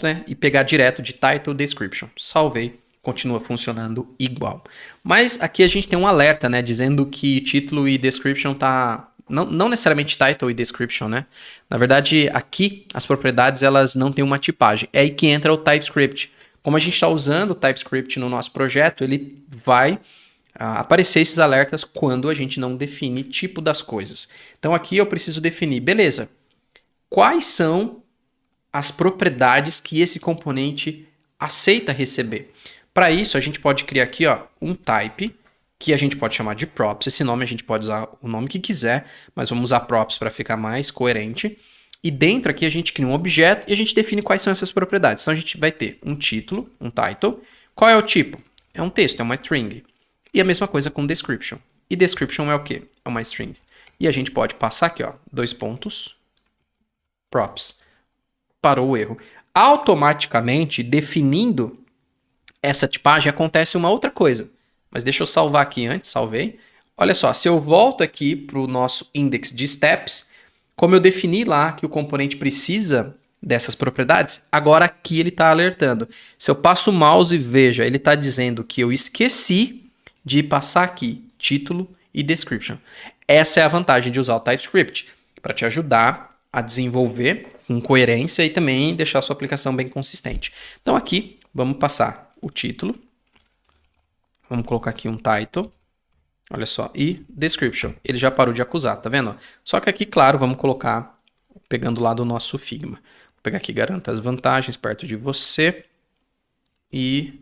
né? E pegar direto de title description. Salvei, continua funcionando igual. Mas aqui a gente tem um alerta, né? Dizendo que título e description tá... Não necessariamente title e description, né? Na verdade, aqui as propriedades elas não têm uma tipagem. É aí que entra o TypeScript. Como a gente está usando o TypeScript no nosso projeto, ele vai aparecer esses alertas quando a gente não define tipo das coisas. Então aqui eu preciso definir, beleza, quais são as propriedades que esse componente aceita receber. Para isso, a gente pode criar aqui um type, que a gente pode chamar de props. Esse nome a gente pode usar o nome que quiser, mas vamos usar props para ficar mais coerente. E dentro aqui a gente cria um objeto e a gente define quais são essas propriedades. Então a gente vai ter um título, um title. Qual é o tipo? É um texto, é uma string. E a mesma coisa com description. E description é o quê? É uma string. E a gente pode passar aqui, 2 pontos, props. Parou o erro. Automaticamente, definindo essa tipagem, acontece uma outra coisa. Mas deixa eu salvar aqui antes, salvei. Olha só, se eu volto aqui para o nosso index de steps, como eu defini lá que o componente precisa dessas propriedades, agora aqui ele está alertando. Se eu passo o mouse e veja, ele está dizendo que eu esqueci de passar aqui título e description. Essa é a vantagem de usar o TypeScript, para te ajudar a desenvolver com coerência e também deixar a sua aplicação bem consistente. Então aqui, vamos passar o título. Vamos colocar aqui um title. Olha só. E description. Ele já parou de acusar, tá vendo? Só que aqui, claro, vamos colocar, pegando lá do nosso Figma. Vou pegar aqui, garanta as vantagens perto de você. E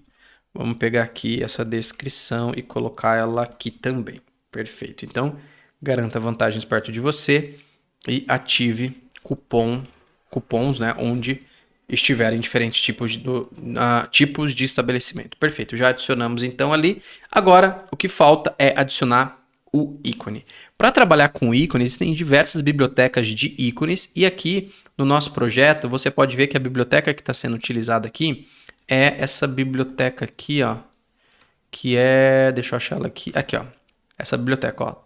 vamos pegar aqui essa descrição e colocar ela aqui também. Perfeito. Então, garanta vantagens perto de você e ative cupons, né, onde estiverem diferentes tipos de estabelecimento. Perfeito, já adicionamos então ali. Agora, o que falta é adicionar o ícone. Para trabalhar com ícones, existem diversas bibliotecas de ícones e aqui no nosso projeto você pode ver que a biblioteca que está sendo utilizada aqui é essa biblioteca aqui, ó, que é, deixa eu achar ela aqui, ó, essa biblioteca, ó,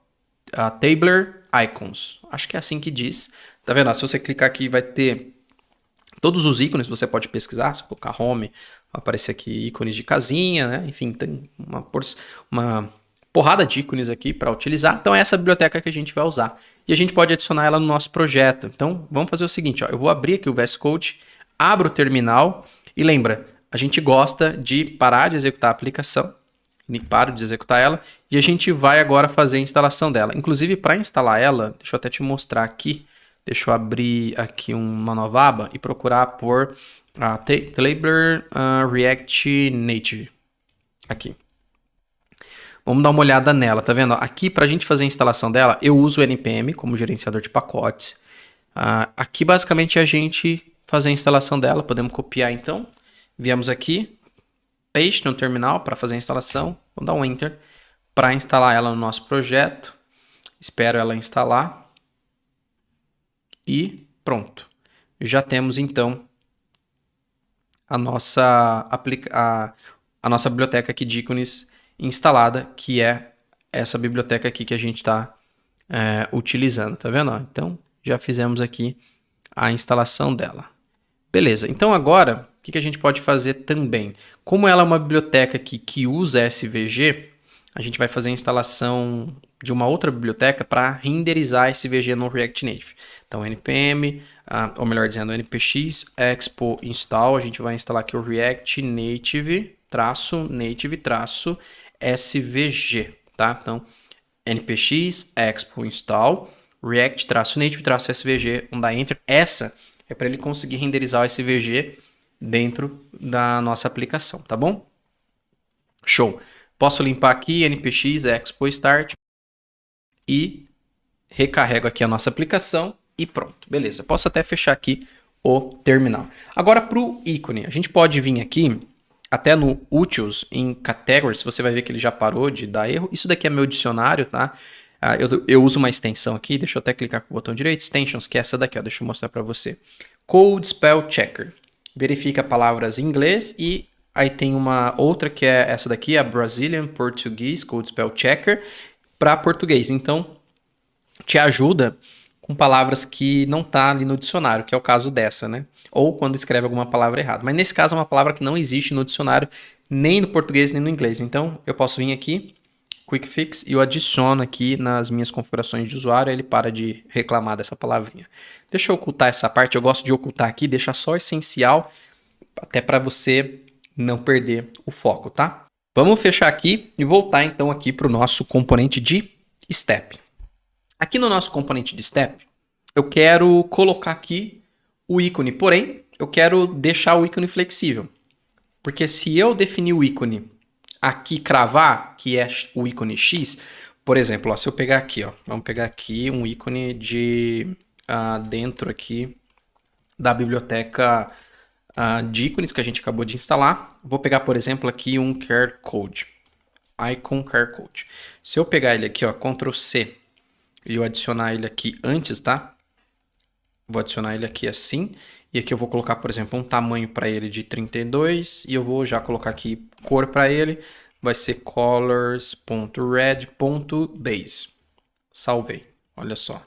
a Tabler Icons, acho que é assim que diz, tá vendo? Se você clicar aqui vai ter todos os ícones, você pode pesquisar, se colocar home, vai aparecer aqui ícones de casinha, né? Enfim, tem uma porrada de ícones aqui para utilizar. Então é essa biblioteca que a gente vai usar. E a gente pode adicionar ela no nosso projeto. Então vamos fazer o seguinte, ó, eu vou abrir aqui o VS Code, abro o terminal e lembra, a gente gosta de parar de executar a aplicação, paro de executar ela, e a gente vai agora fazer a instalação dela. Inclusive, para instalar ela, deixa eu até te mostrar aqui, deixa eu abrir aqui uma nova aba e procurar por Tabler React Native. Aqui. Vamos dar uma olhada nela, tá vendo? Aqui, para a gente fazer a instalação dela, eu uso o NPM como gerenciador de pacotes. Aqui, basicamente, a gente fazer a instalação dela. Podemos copiar, então. Viemos aqui, paste no terminal para fazer a instalação. Vamos dar um Enter para instalar ela no nosso projeto. Espero ela instalar. E pronto. Já temos, então, a nossa biblioteca aqui de ícones instalada, que é essa biblioteca aqui que a gente está utilizando, tá vendo? Então, já fizemos aqui a instalação dela. Beleza, então agora, o que a gente pode fazer também? Como ela é uma biblioteca que usa SVG, a gente vai fazer a instalação de uma outra biblioteca para renderizar SVG no React Native. Então, npm, ou melhor dizendo, npx expo install, a gente vai instalar aqui o React Native SVG, tá? Então, npx expo install React-Native-SVG, vamos dar Enter. Essa é para ele conseguir renderizar o SVG dentro da nossa aplicação, tá bom? Show. Posso limpar aqui npx expo start e recarrego aqui a nossa aplicação e pronto, beleza. Posso até fechar aqui o terminal. Agora para o ícone, a gente pode vir aqui até no Utils, em Categories, você vai ver que ele já parou de dar erro. Isso daqui é meu dicionário, tá? Eu uso uma extensão aqui, deixa eu até clicar com o botão direito, Extensions, que é essa daqui, ó, deixa eu mostrar para você. Code Spell Checker. Verifica palavras em inglês e aí tem uma outra que é essa daqui, a Brazilian Portuguese Code Spell Checker, para português. Então, te ajuda com palavras que não tá ali no dicionário, que é o caso dessa, né? Ou quando escreve alguma palavra errada. Mas nesse caso é uma palavra que não existe no dicionário, nem no português, nem no inglês. Então, eu posso vir aqui, Quick Fix, e eu adiciono aqui nas minhas configurações de usuário, ele para de reclamar dessa palavrinha. Deixa eu ocultar essa parte, eu gosto de ocultar aqui, deixar só o essencial, até para você não perder o foco, tá? Vamos fechar aqui e voltar então aqui para o nosso componente de Step. Aqui no nosso componente de Step, eu quero colocar aqui o ícone, porém, eu quero deixar o ícone flexível. Porque se eu definir o ícone aqui, cravar, que é o ícone X, por exemplo, ó, se eu pegar aqui, ó, vamos pegar aqui um ícone de dentro aqui da biblioteca de ícones que a gente acabou de instalar. Vou pegar, por exemplo, aqui um QR Code, icon QR Code. Se eu pegar ele aqui, ó, Ctrl C, e eu adicionar ele aqui antes, tá? Vou adicionar ele aqui assim. E aqui eu vou colocar, por exemplo, um tamanho para ele de 32. E eu vou já colocar aqui cor para ele. Vai ser colors.red.base. Salvei. Olha só.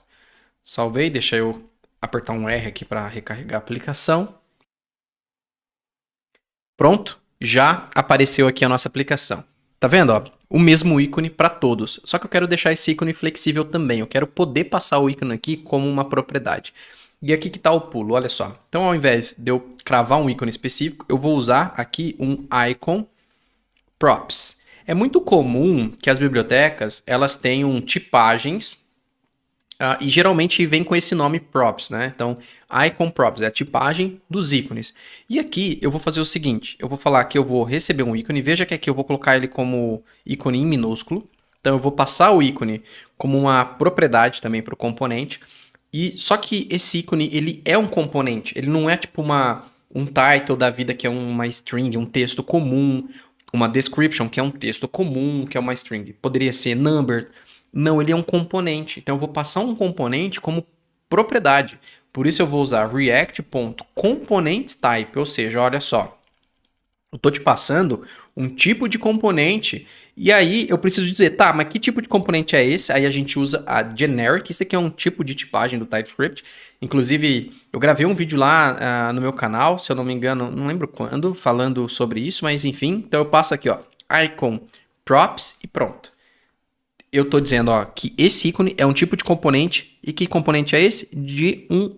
Salvei. Deixa eu apertar um R aqui para recarregar a aplicação. Pronto. Já apareceu aqui a nossa aplicação. Tá vendo, ó? O mesmo ícone para todos. Só que eu quero deixar esse ícone flexível também. Eu quero poder passar o ícone aqui como uma propriedade. E aqui que está o pulo, olha só. Então, ao invés de eu cravar um ícone específico, eu vou usar aqui um icon props. É muito comum que as bibliotecas elas tenham tipagens e geralmente vem com esse nome props, né? Então, icon props é a tipagem dos ícones. E aqui eu vou fazer o seguinte, eu vou falar que eu vou receber um ícone, veja que aqui eu vou colocar ele como ícone em minúsculo. Então eu vou passar o ícone como uma propriedade também para o componente. E só que esse ícone ele é um componente, ele não é tipo um title da vida que é uma string, um texto comum, uma description que é um texto comum, que é uma string. Poderia ser number. Não, ele é um componente. Então eu vou passar um componente como propriedade. Por isso eu vou usar react.componentType, ou seja, olha só. Eu estou te passando um tipo de componente e aí eu preciso dizer, tá, mas que tipo de componente é esse? Aí a gente usa a generic, isso aqui é um tipo de tipagem do TypeScript. Inclusive, eu gravei um vídeo lá no meu canal, se eu não me engano, não lembro quando, falando sobre isso, mas enfim. Então eu passo aqui, ó, icon props e pronto. Eu estou dizendo ó, que esse ícone é um tipo de componente. E que componente é esse? De um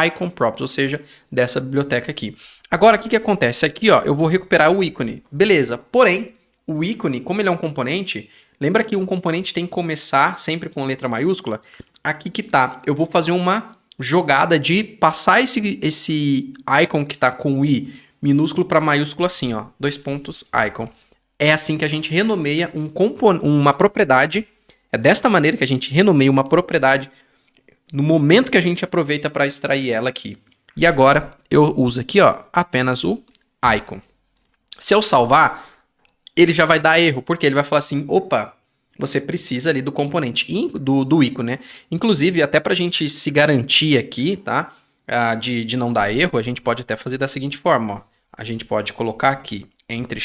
icon props, ou seja, dessa biblioteca aqui. Agora, o que acontece? Aqui ó, eu vou recuperar o ícone. Beleza, porém, o ícone, como ele é um componente, lembra que um componente tem que começar sempre com letra maiúscula? Aqui que tá, eu vou fazer uma jogada de passar esse icon que está com o i minúsculo para maiúsculo assim, ó, 2 pontos, icon. É assim que a gente renomeia uma propriedade. É desta maneira que a gente renomeia uma propriedade no momento que a gente aproveita para extrair ela aqui. E agora eu uso aqui ó, apenas o icon. Se eu salvar, ele já vai dar erro, porque ele vai falar assim, opa, você precisa ali do componente, do ícone, né? Inclusive, até para a gente se garantir aqui, tá? De não dar erro, a gente pode até fazer da seguinte forma, ó. A gente pode colocar aqui entre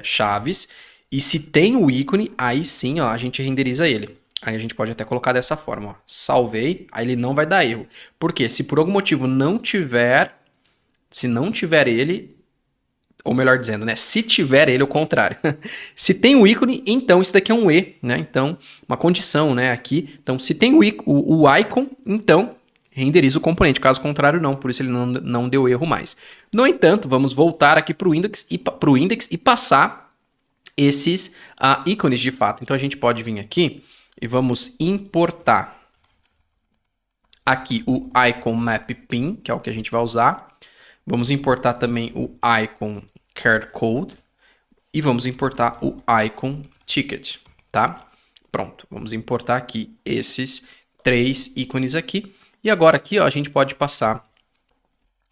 chaves, e se tem o ícone, aí sim ó, a gente renderiza ele. Aí a gente pode até colocar dessa forma, ó. Salvei, aí ele não vai dar erro. Porque se por algum motivo não tiver, se não tiver ele, ou melhor dizendo, né, se tiver ele, o contrário. Se tem o ícone, então isso daqui é um E, né? Então, uma condição, né, aqui. Então, se tem o icon, então renderiza o componente, caso contrário não, por isso ele não deu erro mais. No entanto, vamos voltar aqui para o index e passar esses ícones de fato. Então a gente pode vir aqui e vamos importar aqui o icon map pin, que é o que a gente vai usar. Vamos importar também o icon card code e vamos importar o icon ticket, tá? Pronto, vamos importar aqui esses 3 ícones aqui. E agora aqui ó, a gente pode passar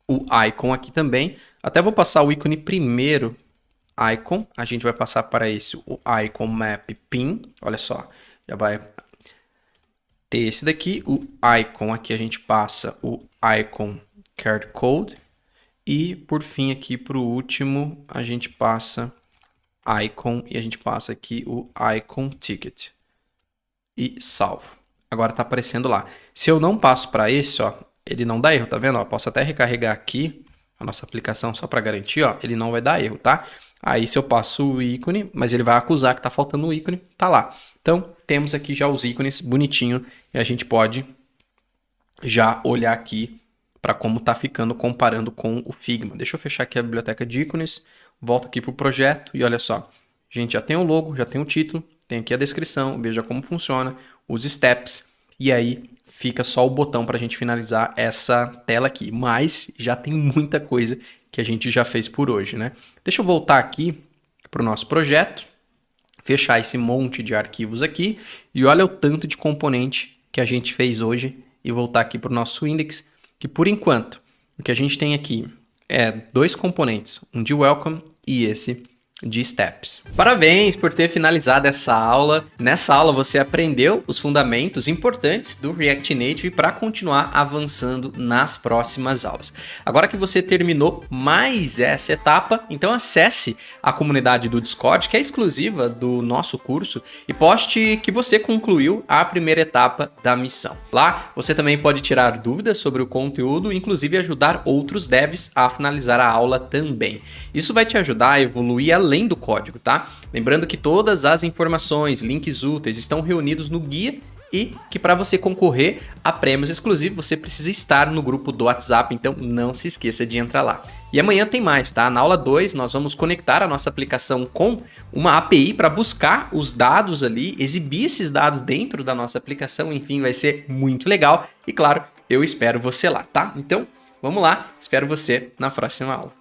o icon aqui também. Até vou passar o ícone primeiro, icon. A gente vai passar para esse o icon map pin. Olha só, já vai ter esse daqui. O icon aqui a gente passa o icon card code. E por fim aqui para o último a gente passa icon e a gente passa aqui o icon ticket. E salvo. Agora está aparecendo lá. Se eu não passo para esse, ó, ele não dá erro, tá vendo? Ó, posso até recarregar aqui a nossa aplicação só para garantir, ó, ele não vai dar erro, tá? Aí se eu passo o ícone, mas ele vai acusar que está faltando o ícone, tá lá. Então temos aqui já os ícones bonitinho e a gente pode já olhar aqui para como está ficando comparando com o Figma. Deixa eu fechar aqui a biblioteca de ícones, volto aqui para o projeto e olha só. A gente já tem o logo, já tem o título, tem aqui a descrição, veja como funciona, os steps, e aí fica só o botão para a gente finalizar essa tela aqui. Mas já tem muita coisa que a gente já fez por hoje, né? Deixa eu voltar aqui para o nosso projeto, fechar esse monte de arquivos aqui, e olha o tanto de componente que a gente fez hoje, e voltar aqui para o nosso index, que por enquanto, o que a gente tem aqui é 2 componentes, um de welcome e esse de steps. Parabéns por ter finalizado essa aula. Nessa aula você aprendeu os fundamentos importantes do React Native para continuar avançando nas próximas aulas. Agora que você terminou mais essa etapa, então acesse a comunidade do Discord, que é exclusiva do nosso curso, e poste que você concluiu a primeira etapa da missão. Lá você também pode tirar dúvidas sobre o conteúdo, inclusive ajudar outros devs a finalizar a aula também. Isso vai te ajudar a evoluir além do código, tá? Lembrando que todas as informações, links úteis estão reunidos no guia e que para você concorrer a prêmios exclusivos você precisa estar no grupo do WhatsApp, então não se esqueça de entrar lá. E amanhã tem mais, tá? Na aula 2 nós vamos conectar a nossa aplicação com uma API para buscar os dados ali, exibir esses dados dentro da nossa aplicação, enfim, vai ser muito legal. E claro, eu espero você lá, tá? Então, vamos lá, espero você na próxima aula.